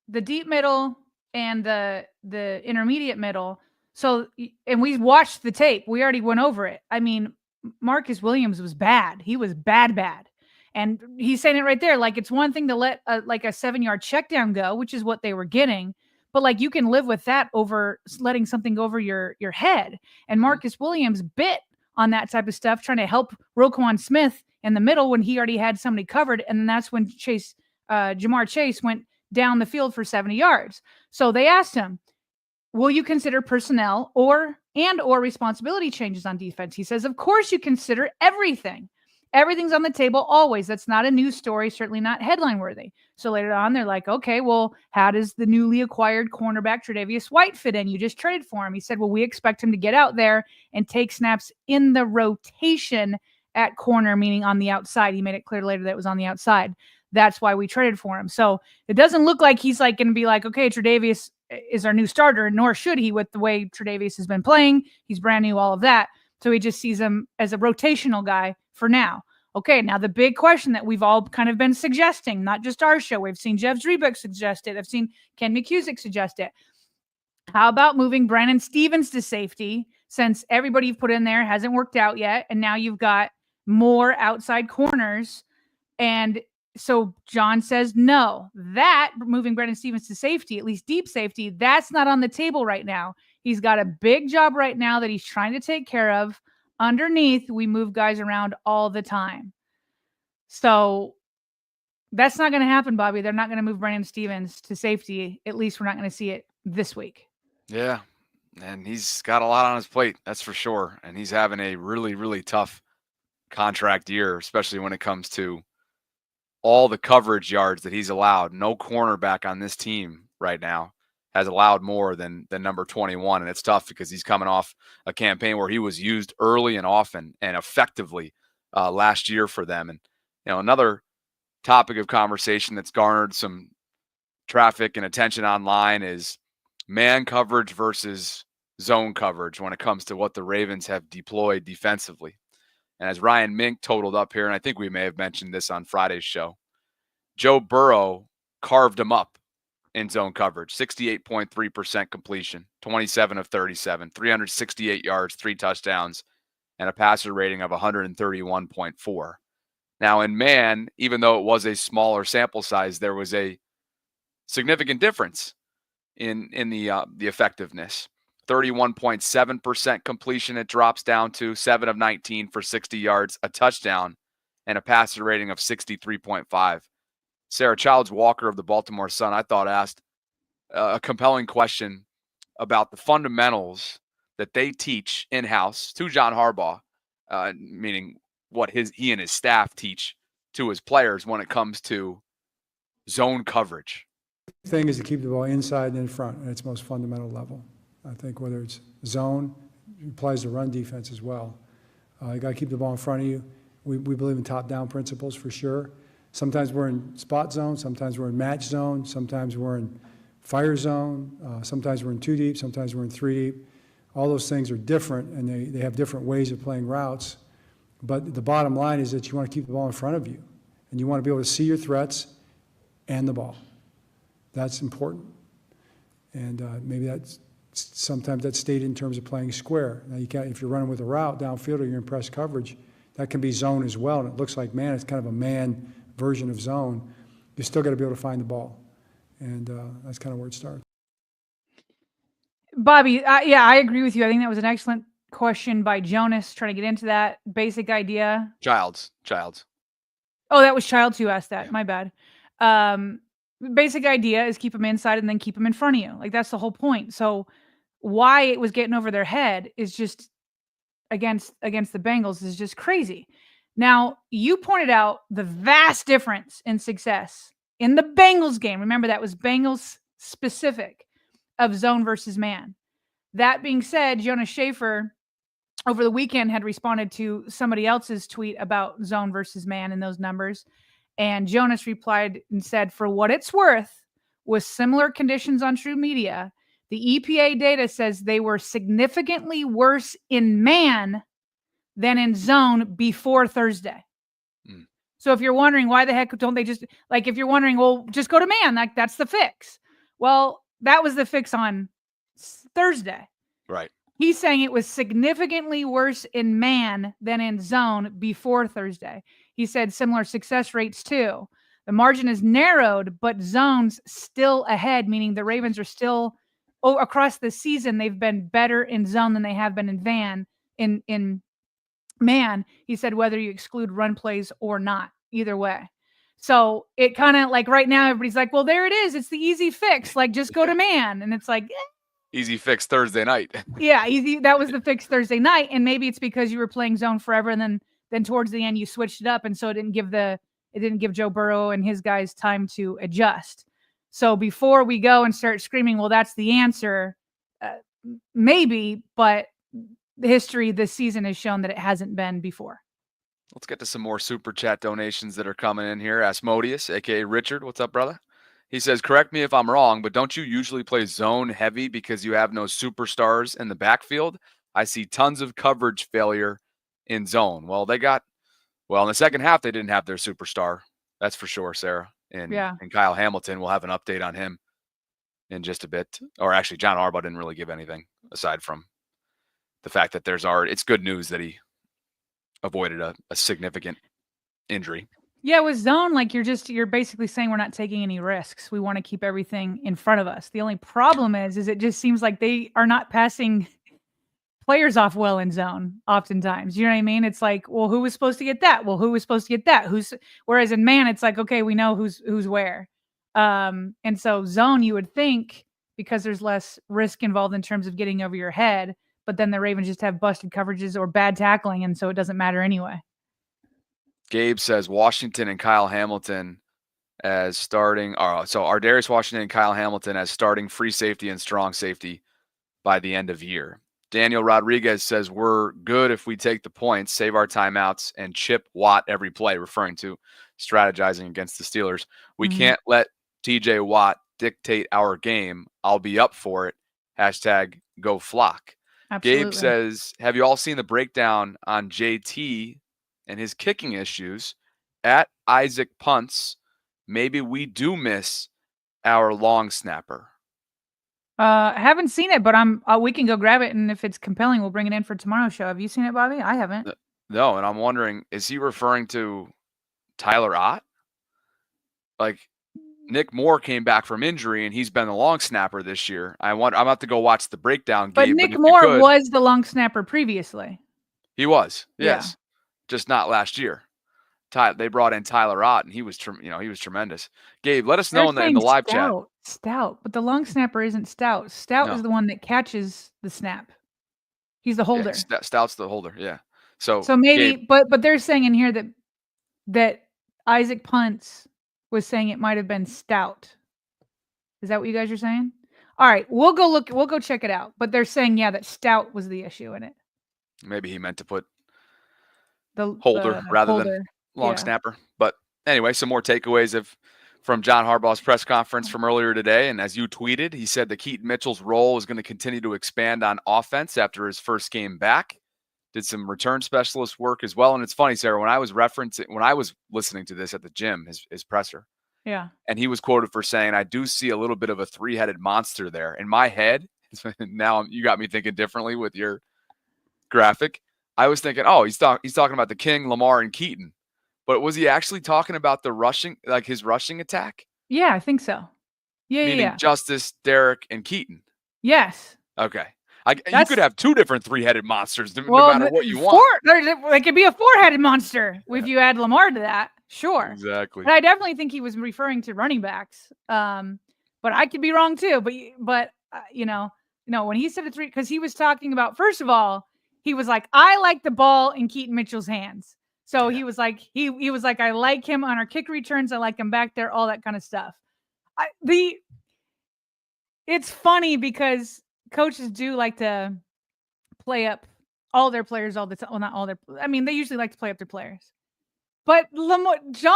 the deep middle and the intermediate middle. So, and we watched the tape. We already went over it. I mean, Marcus Williams was bad. He was bad. And he's saying it right there. Like, it's one thing to let a 7-yard check down go, which is what they were getting. But like, you can live with that over letting something go over your head. And Marcus Williams bit on that type of stuff, trying to help Roquan Smith in the middle when he already had somebody covered. And then that's when Jamar Chase went down the field for 70 yards. So they asked him, will you consider personnel or responsibility changes on defense? He says, of course you consider everything. Everything's on the table always. That's not a news story, certainly not headline worthy. So later on, they're like, okay, well, how does the newly acquired cornerback Tre'Davious White fit in? You just traded for him. He said, well, we expect him to get out there and take snaps in the rotation at corner, meaning on the outside. He made it clear later that it was on the outside. That's why we traded for him. So it doesn't look like he's like going to be like, okay, Tre'Davious is our new starter, nor should he with the way Tre'Davious has been playing. He's brand new, all of that. So he just sees him as a rotational guy for now. Okay, now the big question that we've all kind of been suggesting, not just our show. We've seen Jeff Zrebick suggest it. I've seen Ken McCusick suggest it. How about moving Brandon Stevens to safety, since everybody you've put in there hasn't worked out yet, and now you've got more outside corners. And so John says, no, that moving Brandon Stevens to safety, at least deep safety, that's not on the table right now. He's got a big job right now that he's trying to take care of. Underneath, we move guys around all the time. So that's not going to happen, Bobby. They're not going to move Brandon Stevens to safety. At least we're not going to see it this week. Yeah, and he's got a lot on his plate, that's for sure. And he's having a really, really tough contract year, especially when it comes to all the coverage yards that he's allowed. No cornerback on this team right now has allowed more than number 21. And it's tough because he's coming off a campaign where he was used early and often and effectively last year for them. And, another topic of conversation that's garnered some traffic and attention online is man coverage versus zone coverage when it comes to what the Ravens have deployed defensively. And as Ryan Mink totaled up here, and I think we may have mentioned this on Friday's show, Joe Burrow carved him up in zone coverage, 68.3% completion, 27 of 37, 368 yards, 3 touchdowns, and a passer rating of 131.4. Now in man, even though it was a smaller sample size, there was a significant difference in the effectiveness. 31.7% completion, it drops down to 7 of 19 for 60 yards, a touchdown, and a passer rating of 63.5. Sarah Childs Walker of the Baltimore Sun, I thought, asked a compelling question about the fundamentals that they teach in-house to John Harbaugh, meaning what he and his staff teach to his players when it comes to zone coverage. The thing is to keep the ball inside and in front at its most fundamental level. I think whether it's zone, it applies to run defense as well. You got to keep the ball in front of you. We believe in top-down principles for sure. Sometimes we're in spot zone, sometimes we're in match zone, sometimes we're in fire zone, sometimes we're in 2 deep, sometimes we're in 3 deep. All those things are different, and they have different ways of playing routes. But the bottom line is that you want to keep the ball in front of you, and you want to be able to see your threats and the ball. That's important. And maybe sometimes that's stated in terms of playing square. Now, if you're running with a route downfield or you're in press coverage, that can be zone as well. And it looks like man, it's kind of a man version of zone. You still got to be able to find the ball. And that's kind of where it starts. Bobby, I agree with you. I think that was an excellent question by Jonas, trying to get into that basic idea. Childs. Oh, that was Childs who asked that. My bad. Basic idea is keep them inside and then keep them in front of you. Like, that's the whole point. So why it was getting over their head is just against the Bengals is just crazy. Now, you pointed out the vast difference in success in the Bengals game. Remember, that was Bengals specific of zone versus man. That being said, Jonas Schaefer over the weekend had responded to somebody else's tweet about zone versus man and those numbers. And Jonas replied and said, for what it's worth, with similar conditions on True Media, the EPA data says they were significantly worse in man than in zone before Thursday. So if you're wondering why the heck don't they just, like, if you're wondering, well, just go to man, that's the fix. Well, that was the fix on Thursday. Right. He's saying it was significantly worse in man than in zone before Thursday. He said similar success rates too. The margin is narrowed, but zone's still ahead, meaning the Ravens are still across the season. They've been better in zone than they have been in man. He said whether you exclude run plays or not, either way. So it kind of like right now, everybody's like, well, there it is. It's the easy fix. Like just go to man. And it's like, Easy fix Thursday night. yeah, easy. That was the fix Thursday night. And maybe it's because you were playing zone forever. And then towards the end, you switched it up. And so it didn't give Joe Burrow and his guys time to adjust. So before we go and start screaming, well, that's the answer, maybe, but the history this season has shown that it hasn't been before. Let's get to some more super chat donations that are coming in here. Asmodeus, aka Richard, what's up, brother? He says, correct me if I'm wrong, but don't you usually play zone heavy because you have no superstars in the backfield? I see tons of coverage failure in zone. Well, in the second half, they didn't have their superstar. That's for sure, Sarah. And Kyle Hamilton, we'll have an update on him in just a bit. Or actually, John Harbaugh didn't really give anything aside from the fact that it's good news that he avoided a significant injury. Yeah, with zone, like you're basically saying we're not taking any risks. We want to keep everything in front of us. The only problem is it just seems like they are not passing players off well in zone oftentimes. You know what I mean? It's like, well, who was supposed to get that? Well, who was supposed to get that? Whereas in man, it's like, okay, we know who's where. And so zone, you would think, because there's less risk involved in terms of getting over your head, but then the Ravens just have busted coverages or bad tackling, and so it doesn't matter anyway. Gabe says Washington and Kyle Hamilton as starting. So Ardarius Washington and Kyle Hamilton as starting free safety and strong safety by the end of year. Daniel Rodriguez says we're good if we take the points, save our timeouts, and chip Watt every play, referring to strategizing against the Steelers. We can't let TJ Watt dictate our game. I'll be up for it. Hashtag go flock. Absolutely. Gabe says, have you all seen the breakdown on JT and his kicking issues at Isaac punts? Maybe we do miss our long snapper. Haven't seen it, but we can go grab it, and if it's compelling, we'll bring it in for tomorrow's show. Have you seen it, Bobby? I haven't. No, and I'm wondering, is he referring to Tyler Ott? Like, Nick Moore came back from injury, and he's been the long snapper this year. I'm about to go watch the breakdown. But Gabe, Nick Moore was the long snapper previously. He was, yes, Yeah. just not last year. They brought in Tyler Ott, and he was tremendous. Gabe, let us know in the live chat. Stout, but the long snapper isn't Stout. Stout is the one that catches the snap. He's the holder. Yeah, Stout's the holder. Yeah. So maybe, Gabe, but they're saying in here that Isaac Punts was saying it might have been Stout. Is that what you guys are saying? All right, we'll go check it out. But they're saying, that Stout was the issue in it. Maybe he meant to put the holder rather than long snapper. But anyway, some more takeaways from John Harbaugh's press conference from earlier today. And as you tweeted, he said that Keaton Mitchell's role is going to continue to expand on offense after his first game back. Did some return specialist work as well. And it's funny, Sarah, when I was listening to this at the gym, his presser. Yeah. And he was quoted for saying, I do see a little bit of a three-headed monster there. In my head, now you got me thinking differently with your graphic. I was thinking, he's talking about the King, Lamar, and Keaton. But was he actually talking about the rushing, like his rushing attack? Yeah, I think so. Meaning Justice, Derek, and Keaton. Yes. Okay. You could have two different three-headed monsters no matter what you want. It could be a four-headed monster if you add Lamar to that. Sure. Exactly. But I definitely think he was referring to running backs. But I could be wrong too. But when he said it's because he was talking about, first of all, he was like, I like the ball in Keaton Mitchell's hands. So he was like, he was like, I like him on our kick returns. I like him back there, all that kind of stuff. It's funny because coaches do like to play up all their players all the time. Well, not all they usually like to play up their players. But John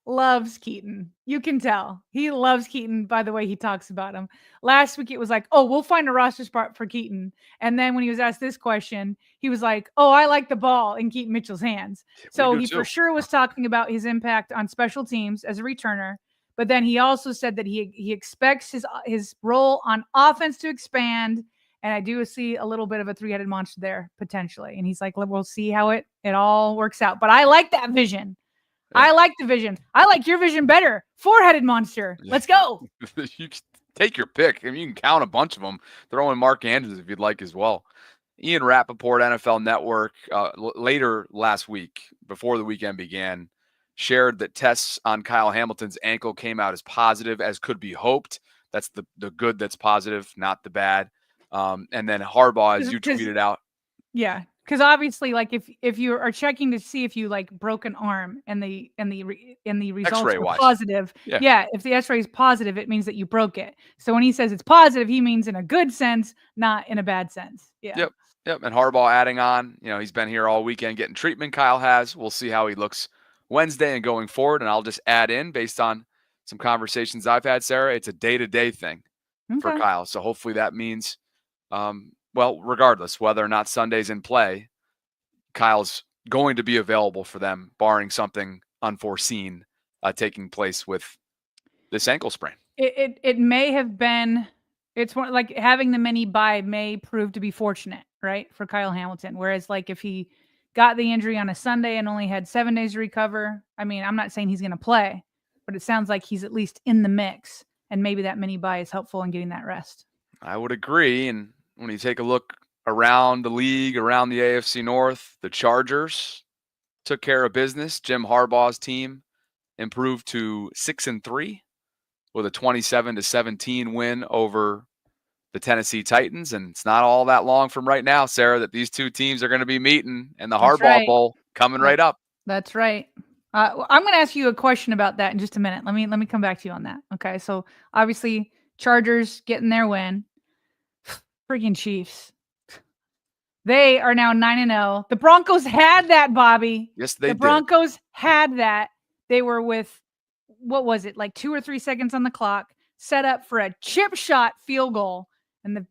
loves Keaton. You can tell. He loves Keaton by the way he talks about him. Last week, it was like, we'll find a roster spot for Keaton. And then when he was asked this question, he was like, I like the ball in Keaton Mitchell's hands. So he for sure was talking about his impact on special teams as a returner. But then he also said that he expects his role on offense to expand And I do see a little bit of a three-headed monster there potentially. And he's like, we'll see how it all works out. But I like that vision. Yeah. I like the vision. I like your vision better. Four-headed monster. Let's go. You can take your pick. I mean, you can count a bunch of them. Throw in Mark Andrews if you'd like as well. Ian Rappaport, NFL Network, later last week, before the weekend began, shared that tests on Kyle Hamilton's ankle came out as positive as could be hoped. That's the good that's positive, not the bad. And then Harbaugh, as you tweeted out. Yeah. Because obviously, like if you are checking to see if you like broke an arm and the results were positive, if the X-ray is positive, it means that you broke it. So when he says it's positive, he means in a good sense, not in a bad sense. Yeah. Yep. And Harbaugh adding on, he's been here all weekend getting treatment. Kyle has. We'll see how he looks Wednesday and going forward. And I'll just add in, based on some conversations I've had, Sarah, it's a day-to-day thing for Kyle. So hopefully that means. Well, regardless, whether or not Sunday's in play, Kyle's going to be available for them, barring something unforeseen taking place with this ankle sprain. It may have been, it's one, like having the mini bye may prove to be fortunate, right, for Kyle Hamilton. Whereas like if he got the injury on a Sunday and only had 7 days to recover, I mean, I'm not saying he's going to play, but it sounds like he's at least in the mix, and maybe that mini bye is helpful in getting that rest. I would agree. And when you take a look around the league, around the AFC North, the Chargers took care of business. Jim Harbaugh's team improved to 6-3 with a 27-17 win over the Tennessee Titans. And it's not all that long from right now, Sarah, that these two teams are going to be meeting in the Harbaugh Bowl coming right up. That's right. I'm going to ask you a question about that in just a minute. Let me come back to you on that. Okay. So obviously Chargers getting their win. Freaking Chiefs. They are now 9-0. The Broncos had that, Bobby. Yes, they did. The Broncos had that. They were with, what was it, like 2 or 3 seconds on the clock, set up for a chip shot field goal, and the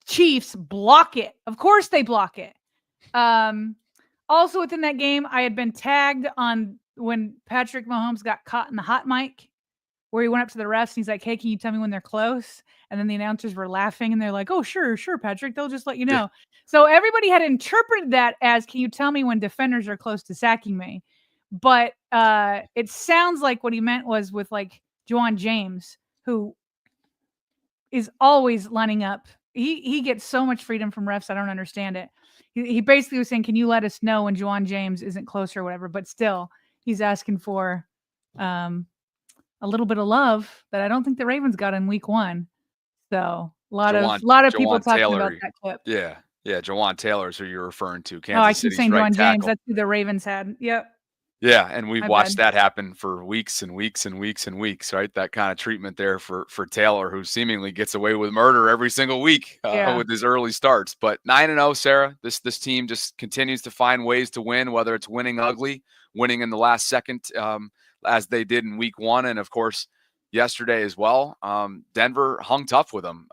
Chiefs block it. Of course they block it. Also within that game, I had been tagged on when Patrick Mahomes got caught in the hot mic, where he went up to the refs and he's like, hey, can you tell me when they're close? And then the announcers were laughing and they're like, oh, sure, Patrick. They'll just let you know. So everybody had interpreted that as, can you tell me when defenders are close to sacking me? But it sounds like what he meant was with like Juwan James, who is always lining up. He gets so much freedom from refs. I don't understand it. He basically was saying, can you let us know when Juwan James isn't close or whatever? But still, he's asking for a little bit of love that I don't think the Ravens got in week 1. So a lot of people talking about that clip. Yeah. Jawan Taylor is who you're referring to. Kansas I keep City's saying right Juwan tackle. James. That's who the Ravens had. Yep. Yeah, and we've watched that happen for weeks and weeks and weeks and weeks, right? That kind of treatment there for Taylor, who seemingly gets away with murder every single week with his early starts. But 9-0, Sarah, this team just continues to find ways to win, whether it's winning ugly, winning in the last second, as they did in week 1, and of course yesterday as well. Denver hung tough with them.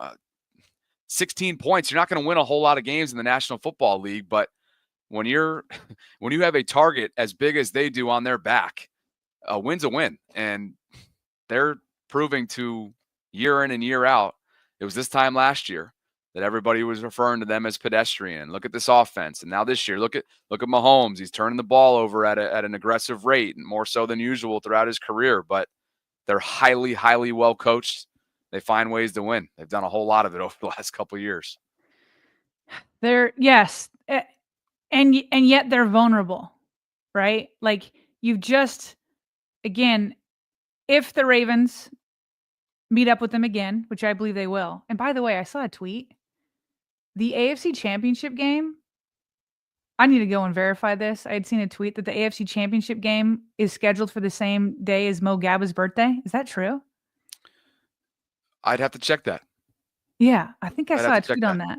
16 points. You're not going to win a whole lot of games in the National Football League, but when you have a target as big as they do on their back, a win's a win. And they're proving to, year in and year out, it was this time last year that everybody was referring to them as pedestrian. Look at this offense. And now this year, look at Mahomes. He's turning the ball over at an aggressive rate, and more so than usual throughout his career. But they're highly, highly well coached. They find ways to win. They've done a whole lot of it over the last couple of years. Yes. And yet they're vulnerable, right? Like you've just, again, if the Ravens meet up with them again, which I believe they will. And by the way, I saw a tweet. The AFC Championship game, I need to go and verify this. I had seen a tweet that the AFC Championship game is scheduled for the same day as Mo Gaba's birthday. Is that true? I'd have to check that. Yeah, I think I saw a tweet on that.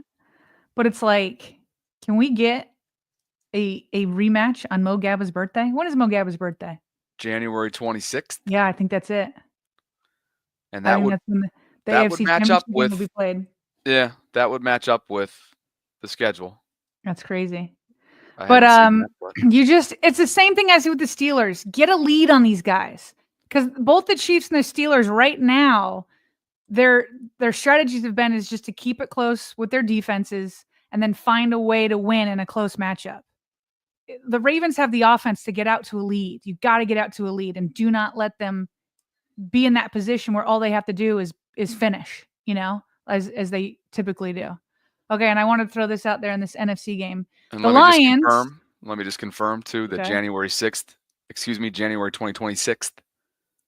But it's like, can we get a rematch on Mo Gaba's birthday? When is Mo Gaba's birthday? January 26th. Yeah, I think that's it. And that would match up with, will be played. Yeah, that would match up with the schedule. That's crazy. But it's the same thing as with the Steelers. Get a lead on these guys, because both the Chiefs and the Steelers right now their strategies have been is just to keep it close with their defenses and then find a way to win in a close matchup. The Ravens have the offense to get out to a lead. You've got to get out to a lead and do not let them be in that position where all they have to do is finish, as they typically do. Okay, and I want to throw this out there in this NFC game. And The let Lions. me just confirm too that Okay. January 2026th,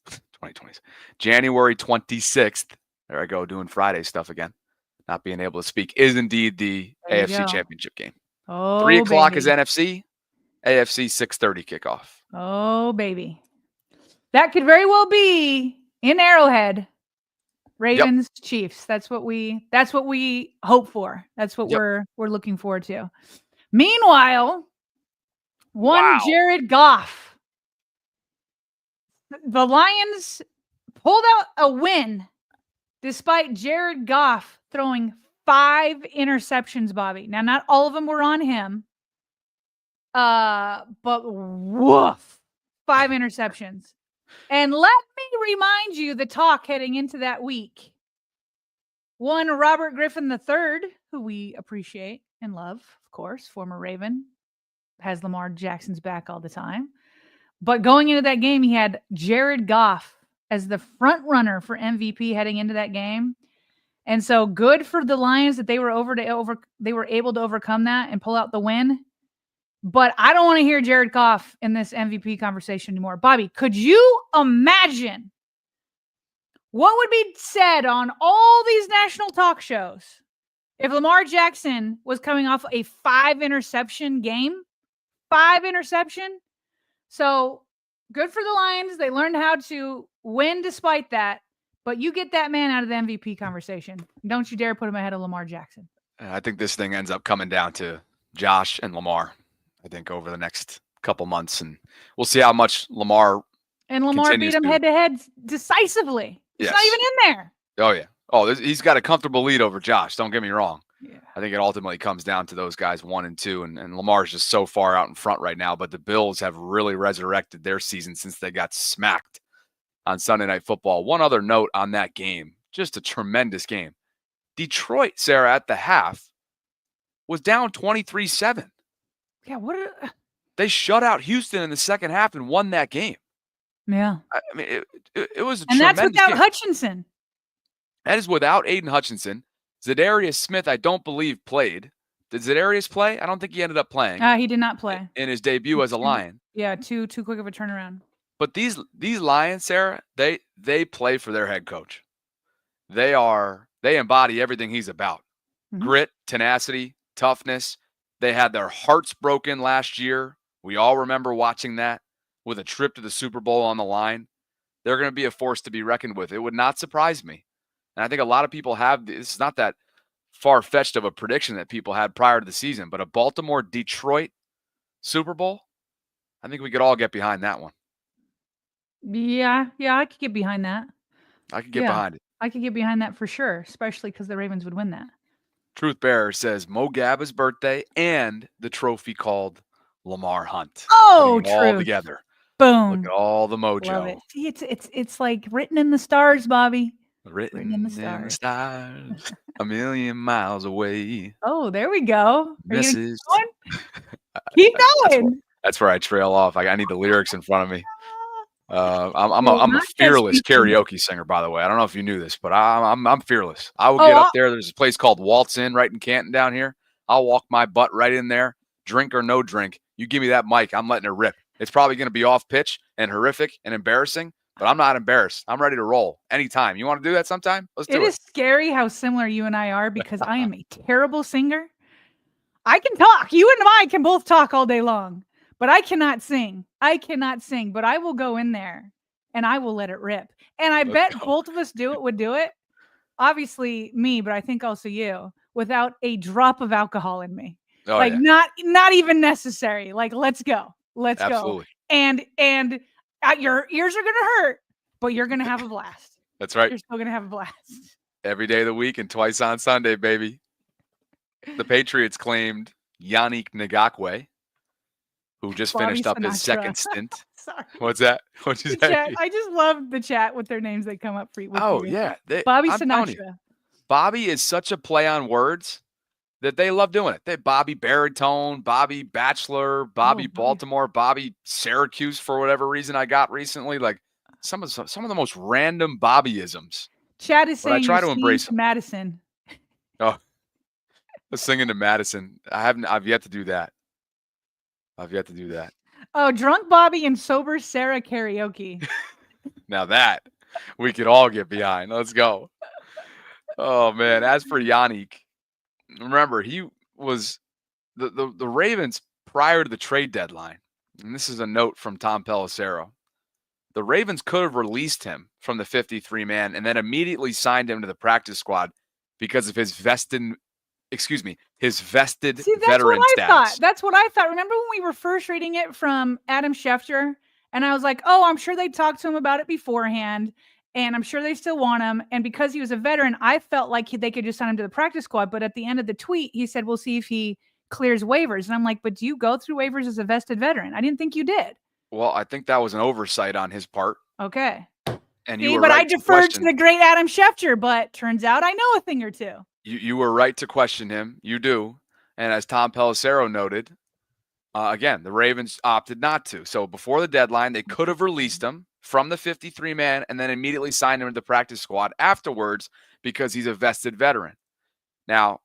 2020, January 26th. There I go, doing Friday stuff again. Not being able to speak is indeed the There you AFC go. Championship game. Oh, 3 o'clock baby. is NFC. AFC 6:30 kickoff. Oh, baby. That could very well be in Arrowhead. Ravens, Chiefs. That's what we hope for. That's what we're looking forward to. Meanwhile, Wow. Jared Goff. The Lions pulled out a win despite Jared Goff throwing 5 interceptions, Bobby. Now, not all of them were on him. But woof, 5 interceptions. And let me remind you the talk heading into that week. One, Robert Griffin III, who we appreciate and love, of course, former Raven, has Lamar Jackson's back all the time. But going into that game, he had Jared Goff as the front runner for MVP heading into that game. And so good for the Lions that they were able to overcome that and pull out the win. But I don't want to hear Jared Goff in this MVP conversation anymore. Bobby, could you imagine what would be said on all these national talk shows if Lamar Jackson was coming off a 5 interception game? 5 interception. So good for the Lions. They learned how to win despite that. But you get that man out of the MVP conversation. Don't you dare put him ahead of Lamar Jackson. I think this thing ends up coming down to Josh and Lamar, I think, over the next couple months. And we'll see how much Lamar beat him head-to-head decisively. It's not even in there. Oh, yeah. Oh, he's got a comfortable lead over Josh. Don't get me wrong. Yeah. I think it ultimately comes down to those guys 1 and 2. And Lamar's just so far out in front right now. But the Bills have really resurrected their season since they got smacked on Sunday Night Football. One other note on that game, just a tremendous game. Detroit, Sarah, at the half was down 23-7. Yeah, They shut out Houston in the second half and won that game. Yeah. I mean, it was a and tremendous that's without game. Hutchinson. That is without Aiden Hutchinson. Zadarius Smith, I don't believe, played. Did Zadarius play? I don't think he ended up playing. He did not play in his debut as a Lion. Yeah, too quick of a turnaround. But these Lions, Sarah, they play for their head coach. They embody everything he's about. Mm-hmm. Grit, tenacity, toughness. They had their hearts broken last year. We all remember watching that with a trip to the Super Bowl on the line. They're going to be a force to be reckoned with. It would not surprise me. And I think a lot of people have, it's not that far-fetched of a prediction that people had prior to the season, but a Baltimore-Detroit Super Bowl, I think we could all get behind that one. Yeah, I could get behind that. I could get behind it. I could get behind that for sure, especially because the Ravens would win that. Truth Bearer says Mo Gaba's birthday and the trophy called Lamar Hunt. Oh, true. All together. Boom. Look at all the mojo. Love it. See, it's like written in the stars, Bobby. Written in the stars, a million miles away. Oh, there we go. Mrs. Keep going. That's where I trail off. I need the lyrics in front of me. I'm a fearless karaoke singer, by the way. I don't know if you knew this, but I'm fearless. I will get up there. There's a place called Waltz Inn right in Canton down here. I'll walk my butt right in there, drink or no drink. You give me that mic, I'm letting it rip. It's probably going to be off pitch and horrific and embarrassing, but I'm not embarrassed. I'm ready to roll anytime. You want to do that sometime? Let's do it. It is scary how similar you and I are because I am a terrible singer. I can talk. You and I can both talk all day long, but I cannot sing. But I will go in there and I will let it rip. And I bet both of us would do it. Obviously me, but I think also you, without a drop of alcohol in me. Oh, like yeah. not even necessary. Like, let's go. Absolutely. And your ears are going to hurt, but you're going to have a blast. That's right. You're still going to have a blast. Every day of the week and twice on Sunday, baby. The Patriots claimed Yannick Ngakoue who just Bobby finished up his Sinatra. second stint. Sorry. What's that? What'd you The say? chat, I just love the chat with their names that come up for you. Oh, yeah. Bobby I'm telling you, Sinatra. Bobby is such a play on words that they love doing it. They Bobby Baritone, Bobby Bachelor, Bobby Baltimore, Bobby Syracuse for whatever reason I got recently. Like some of the most random Bobbyisms. Chat is But I saying try you're to singing embrace to them. Madison. Oh, singing to Madison. I've yet to do that. Oh, drunk Bobby and sober Sarah karaoke. Now that we could all get behind. Let's go. Oh man. As for Yannick, remember he was the Ravens prior to the trade deadline. And this is a note from Tom Pelissero. The Ravens could have released him from the 53-man and then immediately signed him to the practice squad because of his vested See, that's veteran what I status. thought. That's what I thought. Remember when we were first reading it from Adam Schefter? And I was like, oh, I'm sure they talked to him about it beforehand. And I'm sure they still want him. And because he was a veteran, I felt like they could just sign him to the practice squad. But at the end of the tweet, he said, we'll see if he clears waivers. And I'm like, but do you go through waivers as a vested veteran? I didn't think you did. Well, I think that was an oversight on his part. Okay. And See, you were but right I deferred to the great Adam Schefter, but turns out I know a thing or two. You were right to question him. You do. And as Tom Pelissero noted, again, the Ravens opted not to. So before the deadline, they could have released him from the 53-man and then immediately signed him to the practice squad afterwards because he's a vested veteran. Now,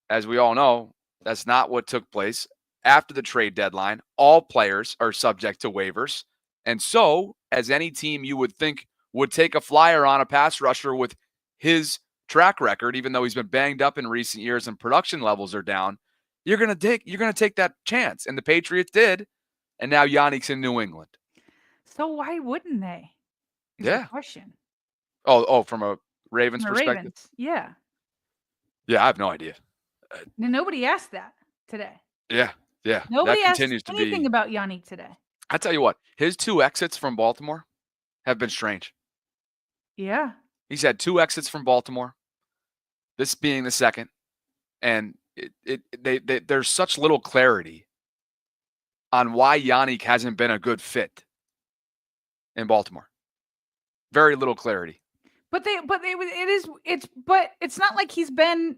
as we all know, that's not what took place. After the trade deadline, all players are subject to waivers. And so, as any team you would think would take a flyer on a pass rusher with his track record, even though he's been banged up in recent years and production levels are down, you're gonna take that chance. And the Patriots did, and now Yannick's in New England. So why wouldn't they? Is Yeah. the question. Oh, from a Ravens From the perspective? Ravens. Yeah. Yeah, I have no idea. Nobody asked that today. Yeah. Nobody that asked continues to anything be. about Yannick today. I tell you what, his 2 exits from Baltimore have been strange. Yeah. He's had 2 exits from Baltimore, this being the second, and there's such little clarity on why Yannick hasn't been a good fit in Baltimore. Very little clarity. But it's not like he's been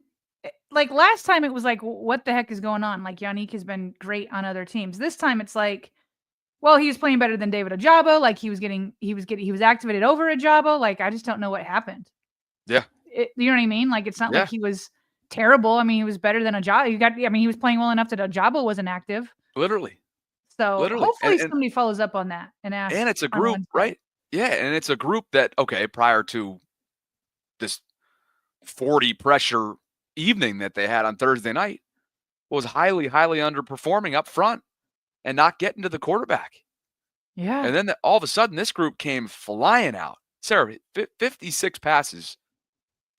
like last time it was like, what the heck is going on? Like Yannick has been great on other teams. This time it's like, well, he was playing better than David Ojabo. Like he was activated over Ojabo. Like, I just don't know what happened. Yeah. You know what I mean? Like, it's not like he was terrible. I mean, he was better than Ojabo. He was playing well enough that Ojabo wasn't active. Literally. So hopefully somebody follows up on that and asks. And it's a group, right? Yeah. And it's a group that, okay, prior to this 40 pressure evening that they had on Thursday night, was highly, highly underperforming up front and not getting to the quarterback. Yeah. And then all of a sudden, this group came flying out. Sarah, 56 passes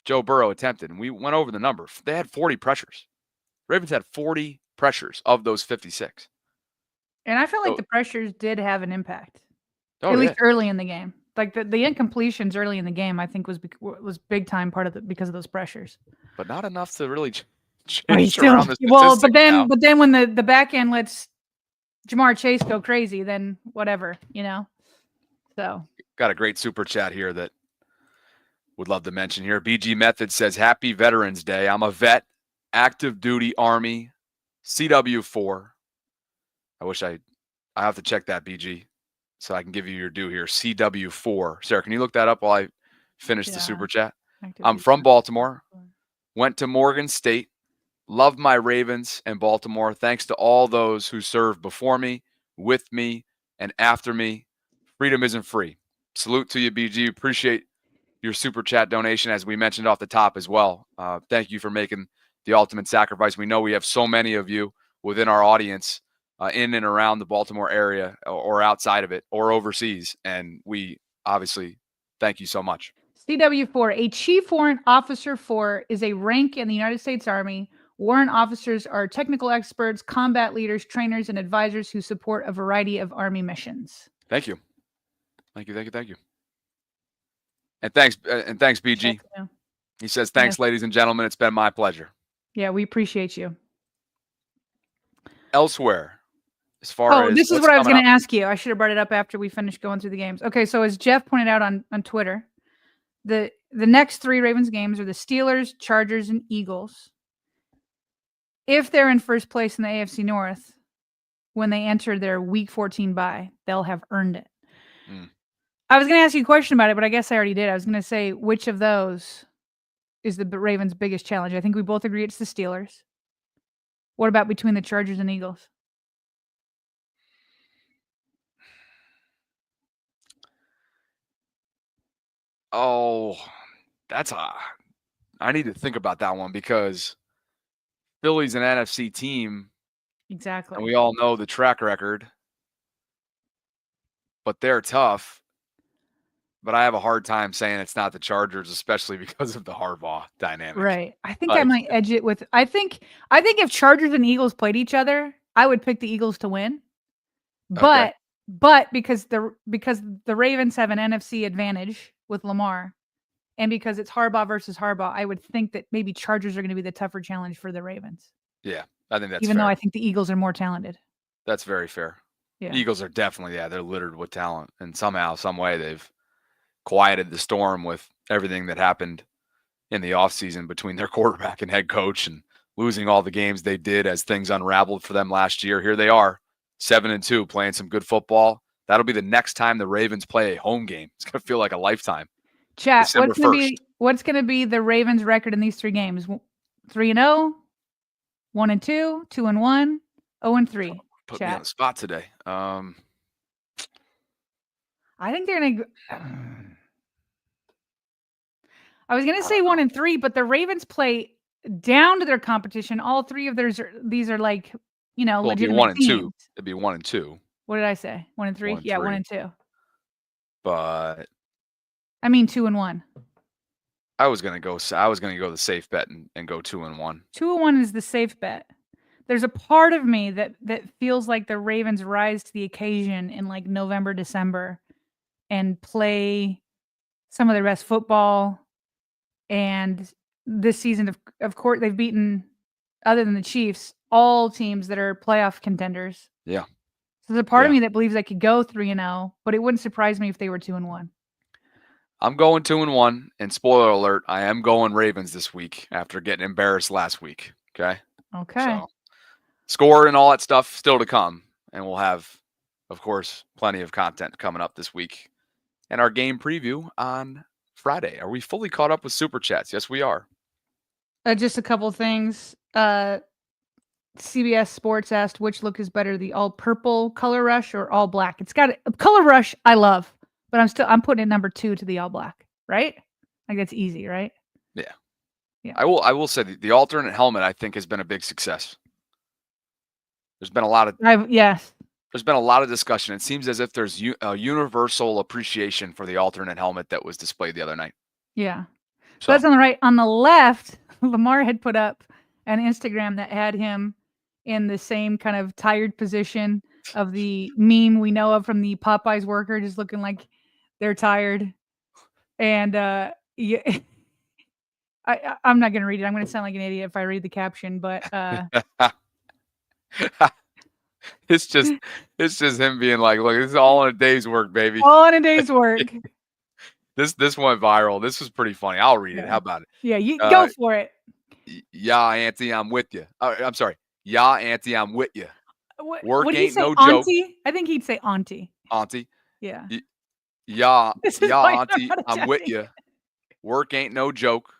Joe Burrow attempted, and we went over the number. They had 40 pressures. Ravens had 40 pressures of those 56. And I felt like the pressures did have an impact, at least early in the game. Like the incompletions early in the game, I think was big time part of because of those pressures. But not enough to really change around the statistics. Well, but then when the back end lets Jamar Chase go crazy, then whatever, So got a great super chat here that would love to mention here. BG Method says, Happy Veterans Day. I'm a vet, active duty Army, CW4. I have to check that, BG, so I can give you your due here. CW4. Sarah, can you look that up while I finish the super chat? I'm from Baltimore, went to Morgan State, love my Ravens and Baltimore. Thanks to all those who served before me, with me, and after me. Freedom isn't free. Salute to you, BG. Appreciate your super chat donation, as we mentioned off the top as well. Thank you for making the ultimate sacrifice. We know we have so many of you within our audience in and around the Baltimore area or outside of it or overseas. And we obviously thank you so much. CW4, a Chief Warrant Officer 4 is a rank in the United States Army. Warrant officers are technical experts, combat leaders, trainers, and advisors who support a variety of Army missions. Thank you. Thank you. And thanks, BG. He says, thanks, ladies and gentlemen. It's been my pleasure. Yeah, we appreciate you. Elsewhere, as far as this is what's what I was coming going to up. ask you. I should have brought it up after we finished going through the games. Okay, so as Jeff pointed out on Twitter, the next 3 Ravens games are the Steelers, Chargers, and Eagles. If they're in first place in the AFC North, when they enter their Week 14 bye, they'll have earned it. I was going to ask you a question about it, but I guess I already did. I was going to say, which of those is the Ravens' biggest challenge? I think we both agree it's the Steelers. What about between the Chargers and Eagles? Oh, I need to think about that one because Philly's an NFC team, Exactly. and we all know the track record, but they're tough. But I have a hard time saying it's not the Chargers, especially because of the Harbaugh dynamic. Right. I think I might edge it with I think if Chargers and Eagles played each other, I would pick the Eagles to win. But because the Ravens have an NFC advantage with Lamar, and because it's Harbaugh versus Harbaugh, I would think that maybe Chargers are going to be the tougher challenge for the Ravens. Yeah, I think that's even fair. though I think the Eagles are more talented. That's very fair. Yeah. Eagles are definitely, they're littered with talent, and somehow, some way, they've quieted the storm with everything that happened in the offseason between their quarterback and head coach and losing all the games they did as things unraveled for them last year. Here they are, 7-2, playing some good football. That'll be the next time the Ravens play a home game. It's going to feel like a lifetime. Chat, December what's going to be the Ravens record in these 3 games? 3-0, 1-2, 2-1, 0-3. Put me on the spot today. I think they're going to I was going to say 1-3, but the Ravens play down to their competition. All 3 of these are like, Well, it'd be legitimate 1-2. teams. It'd be 1-2. What did I say? 1-3? Yeah, 1-2. But I mean 2-1. I was gonna go the safe bet and go 2-1. 2-1 is the safe bet. There's a part of me that feels like the Ravens rise to the occasion in like November, December, and play some of their best football. And this season, of course, they've beaten, other than the Chiefs, all teams that are playoff contenders. Yeah. So there's a part of me that believes they could go 3-0, but it wouldn't surprise me if they were 2-1. I'm going 2-1, and spoiler alert, I am going Ravens this week after getting embarrassed last week. Okay. Okay. So, score and all that stuff still to come, and we'll have, of course, plenty of content coming up this week, and our game preview on Friday. Are we fully caught up with Super Chats? Yes, we are. Just a couple things. CBS Sports asked which look is better, the all purple color rush or all black. It's got a color rush I love, but I'm putting it number 2 to the all black, right? Like that's easy, right? Yeah. Yeah. I will say the alternate helmet I think has been a big success. There's been a lot of There's been a lot of discussion. It seems as if there's a universal appreciation for the alternate helmet that was displayed the other night. Yeah. So that's on the right. On the left, Lamar had put up an Instagram that had him in the same kind of tired position of the meme we know of from the Popeyes worker, just looking like they're tired. And yeah, I'm not going to read it. I'm going to sound like an idiot if I read the caption, but it's just him being like, look, this is all in a day's work, baby. All in a day's work. This went viral. This was pretty funny. I'll read it. How about it? Yeah, you go for it. Yeah, Auntie, I'm with you. I'm sorry. Yeah, Auntie, I'm with you. Work Would ain't he say no auntie? joke. I think he'd say auntie. Auntie. Yeah. Yeah, why Auntie, I'm not I'm with judging. you. Work ain't no joke.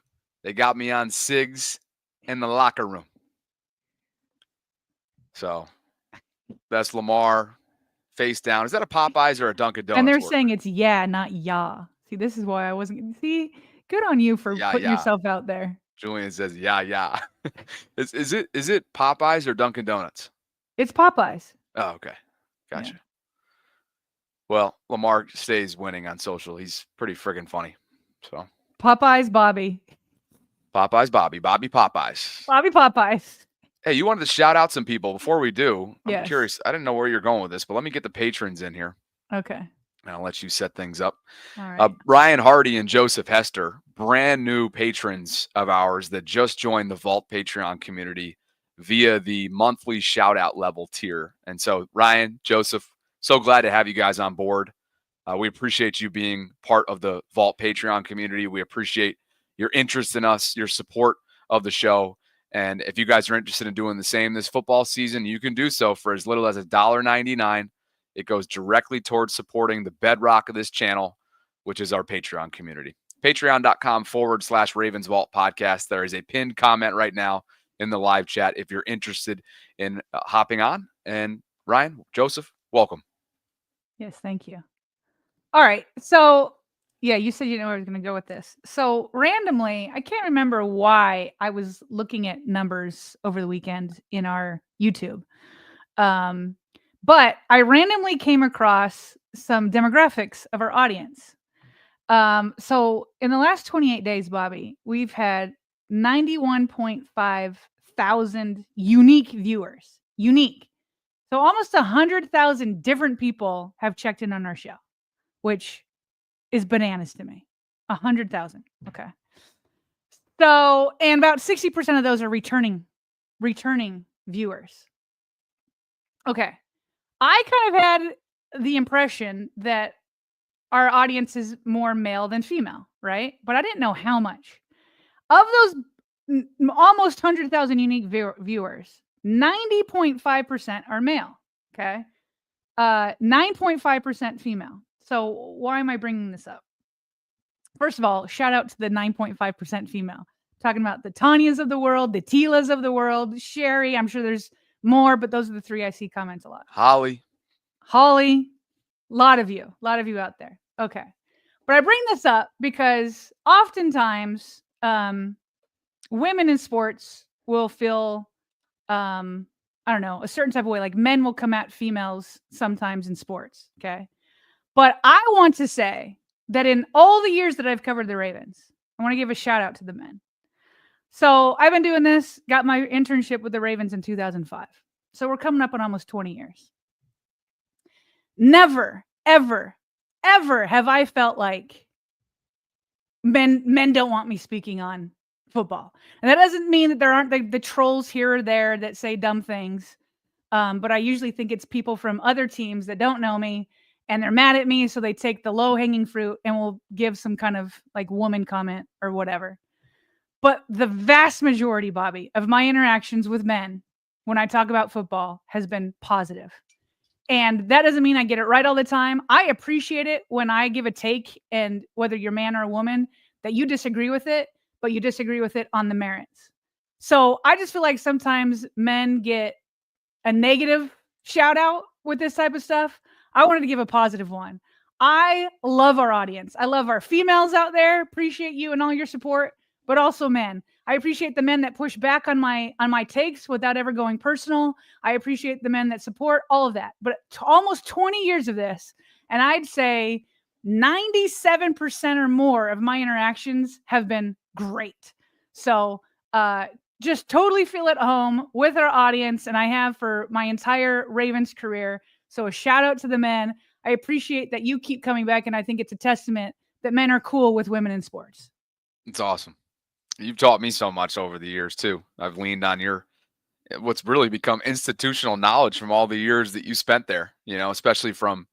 They got me on SIGs in the locker room. So that's Lamar face down. Is that a Popeyes or a Dunkin' Donuts? And they're worker? saying it's yeah, not ya. See, this is why I wasn't. See, good on you for putting yourself out there. Julian says, yeah. Is it Popeyes or Dunkin' Donuts? It's Popeyes. Oh, okay. Gotcha. Yeah. Well, Lamar stays winning on social. He's pretty friggin' funny. So Popeyes Bobby. Popeyes Bobby. Bobby Popeyes. Bobby Popeyes. Hey, you wanted to shout out some people before we do. I'm Yes. curious. I didn't know where you're going with this, but let me get the patrons in here. Okay. And I'll let you set things up. All right. Ryan Hardy and Joseph Hester, brand new patrons of ours that just joined the Vault Patreon community. via the monthly shout out level tier. And so Ryan, Joseph, so glad to have you guys on board. We appreciate you being part of the Vault Patreon community. We appreciate your interest in us, your support of the show. And if you guys are interested in doing the same this football season, you can do so for as little as $1.99. It goes directly towards supporting the bedrock of this channel, which is our Patreon community. Patreon.com/RavensVault podcast. There is a pinned comment right now in the live chat if you're interested in hopping on. And Ryan, Joseph, welcome. Yes, thank you. All right. So, yeah, you said you know where I was going to go with this. So, randomly, I can't remember why I was looking at numbers over the weekend in our YouTube. But I randomly came across some demographics of our audience. So, in the last 28 days, Bobby, we've had 91.5 thousand unique viewers. Unique. So, almost 100,000 different people have checked in on our show, which is bananas to me. 100,000. Okay. So, and about 60% of those are returning viewers. Okay. I kind of had the impression that our audience is more male than female, right? But I didn't know how much. Of those almost 100,000 unique viewers, 90.5% are male. Okay. 9.5% female. So why am I bringing this up? First of all, shout out to the 9.5% female. Talking about the Tanyas of the world, the Tilas of the world, Sherry. I'm sure there's more, but those are the three I see comments a lot. Holly, a lot of you out there. Okay. But I bring this up because oftentimes women in sports will feel, I don't know, a certain type of way. Like men will come at females sometimes in sports. Okay. But I want to say that in all the years that I've covered the Ravens, I want to give a shout out to the men. So I've been doing this, got my internship with the Ravens in 2005. So we're coming up on almost 20 years. Never, ever, ever have I felt like men don't want me speaking on football. And that doesn't mean that there aren't the trolls here or there that say dumb things. But I usually think it's people from other teams that don't know me and they're mad at me. So they take the low hanging fruit and will give some kind of like woman comment or whatever. But the vast majority, Bobby, of my interactions with men when I talk about football has been positive. And that doesn't mean I get it right all the time. I appreciate it when I give a take, and whether you're a man or a woman, that you disagree with it, but you disagree with it on the merits. So I just feel like sometimes men get a negative shout out with this type of stuff. I wanted to give a positive one. I love our audience. I love our females out there. Appreciate you and all your support, but also men. I appreciate the men that push back on my takes without ever going personal. I appreciate the men that support all of that. But almost 20 years of this, and I'd say 97% or more of my interactions have been great. So just totally feel at home with our audience, and I have for my entire Ravens career. So a shout out to the men. I appreciate that you keep coming back, and I think it's a testament that men are cool with women in sports. it's awesome. You've taught me so much over the years too. I've leaned on what's really become institutional knowledge from all the years that you spent there, especially from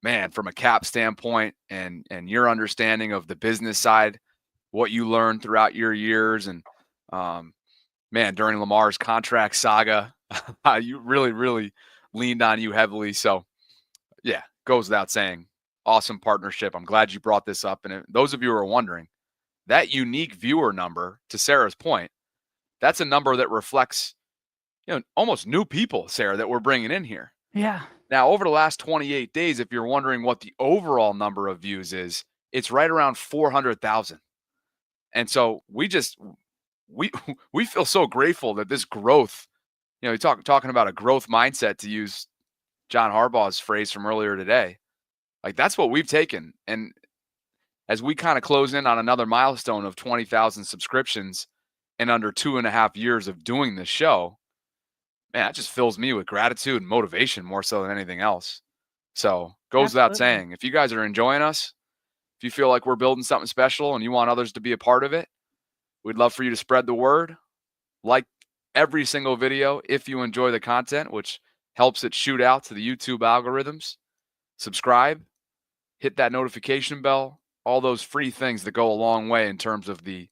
a cap standpoint and your understanding of the business side, what you learned throughout your years. And during Lamar's contract saga, you really leaned on you heavily. So yeah, goes without saying, awesome partnership. I'm glad you brought this up. And those of you who are wondering, that unique viewer number, to Sarah's point, that's a number that reflects, almost new people, Sarah, that we're bringing in here. Yeah. Now, over the last 28 days, if you're wondering what the overall number of views is, it's right around 400,000. And so we feel so grateful that this growth, talking about a growth mindset, to use John Harbaugh's phrase from earlier today, like that's what we've taken. And as we kind of close in on another milestone of 20,000 subscriptions in under 2.5 years of doing this show, man, that just fills me with gratitude and motivation more so than anything else. So goes without saying, if you guys are enjoying us, if you feel like we're building something special and you want others to be a part of it, we'd love for you to spread the word, like every single video if you enjoy the content, which helps it shoot out to the YouTube algorithms. Subscribe, hit that notification bell, all those free things that go a long way in terms of the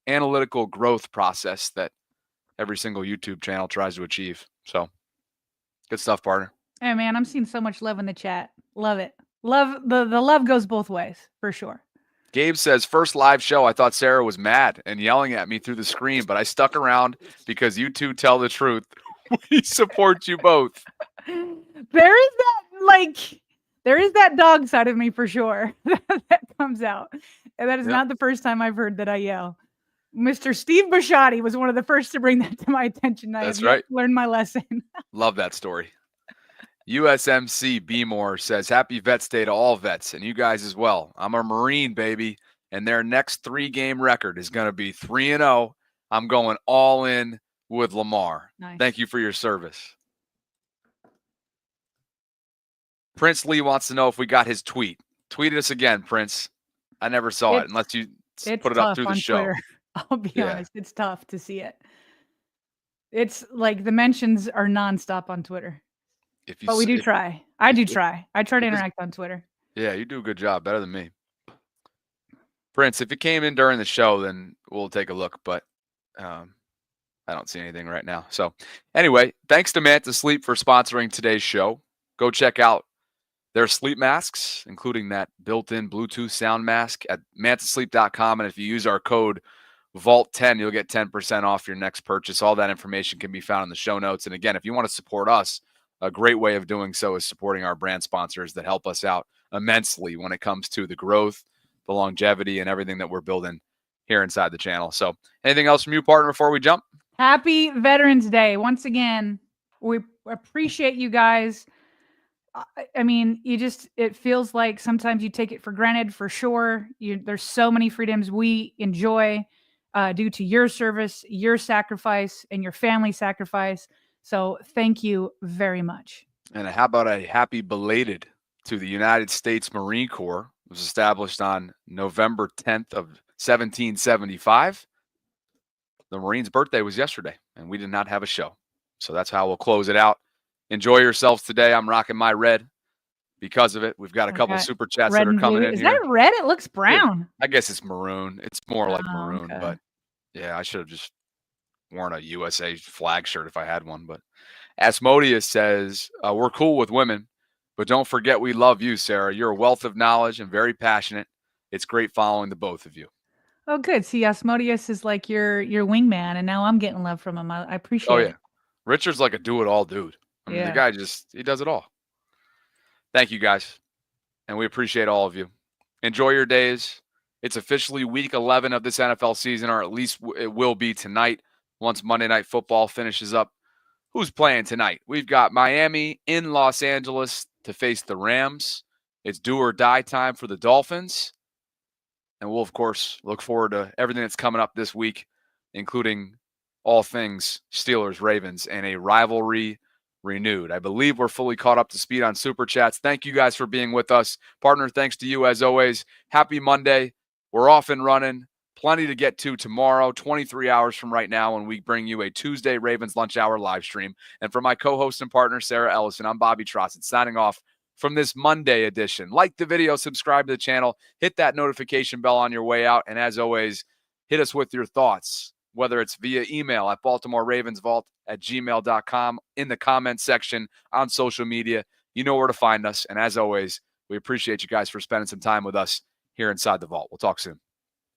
analytical growth process that every single YouTube channel tries to achieve. So, good stuff, partner. Hey, man, I'm seeing so much love in the chat. Love it. Love the love goes both ways for sure. Gabe says, first live show, I thought Sarah was mad and yelling at me through the screen, but I stuck around because you two tell the truth. We support you both. There is that dog side of me for sure that comes out. And that is not the first time I've heard that I yell. Mr. Steve Bisciotti was one of the first to bring that to my attention. That's right. Learned my lesson. Love that story. USMC Beemore says, happy Vets Day to all vets and you guys as well. I'm a Marine, baby, and their next 3-game record is going to be 3-0. I'm going all in with Lamar. Nice. Thank you for your service. Prince Lee wants to know if we got his tweet. Tweet us again, Prince. I never saw it unless you put it up through the show. Twitter. I'll be honest. It's tough to see it. It's like the mentions are nonstop on Twitter. But we do try. I do try. I try to interact on Twitter. Yeah, you do a good job. Better than me. Prince, if it came in during the show, then we'll take a look. But I don't see anything right now. So anyway, thanks to Manta Sleep for sponsoring today's show. Go check out their sleep masks, including that built-in Bluetooth sound mask at mantasleep.com. And if you use our code VAULT10, you'll get 10% off your next purchase. All that information can be found in the show notes. And again, if you want to support us, a great way of doing so is supporting our brand sponsors that help us out immensely when it comes to the growth, the longevity, and everything that we're building here inside the channel. So anything else from you, partner, before we jump? Happy Veterans Day. Once again, we appreciate you guys. I mean, it feels like sometimes you take it for granted for sure. There's so many freedoms we enjoy due to your service, your sacrifice, and your family sacrifice. So thank you very much. And how about a happy belated to the United States Marine Corps? It was established on November 10th of 1775. The Marines' birthday was yesterday, and we did not have a show. So that's how we'll close it out. Enjoy yourselves today. I'm rocking my red because of it. We've got a couple super chats that are coming in. Is that red? It looks brown. I guess it's maroon. It's more like maroon, but yeah, I should have just worn a USA flag shirt if I had one. But Asmodeus says, we're cool with women, but don't forget we love you, Sarah. You're a wealth of knowledge and very passionate. It's great following the both of you. Oh, good. See, Asmodeus is like your wingman, and now I'm getting love from him. I appreciate it. Richard's like a do-it-all dude. I mean, the guy he does it all. Thank you, guys. And we appreciate all of you. Enjoy your days. It's officially week 11 of this NFL season, or at least it will be tonight once Monday Night Football finishes up. Who's playing tonight? We've got Miami in Los Angeles to face the Rams. It's do or die time for the Dolphins. And we'll, of course, look forward to everything that's coming up this week, including all things Steelers, Ravens, and a rivalry renewed. I believe we're fully caught up to speed on Super Chats. Thank you guys for being with us. Partner, thanks to you as always. Happy Monday. We're off and running. Plenty to get to tomorrow, 23 hours from right now, when we bring you a Tuesday Ravens Lunch Hour live stream. And for my co-host and partner, Sarah Ellison, I'm Bobby Trossett, signing off from this Monday edition. Like the video, subscribe to the channel, hit that notification bell on your way out. And as always, hit us with your thoughts, whether it's via email at BaltimoreRavensVault@gmail.com, in the comments section, on social media. You know where to find us. And as always, we appreciate you guys for spending some time with us here inside the vault. We'll talk soon.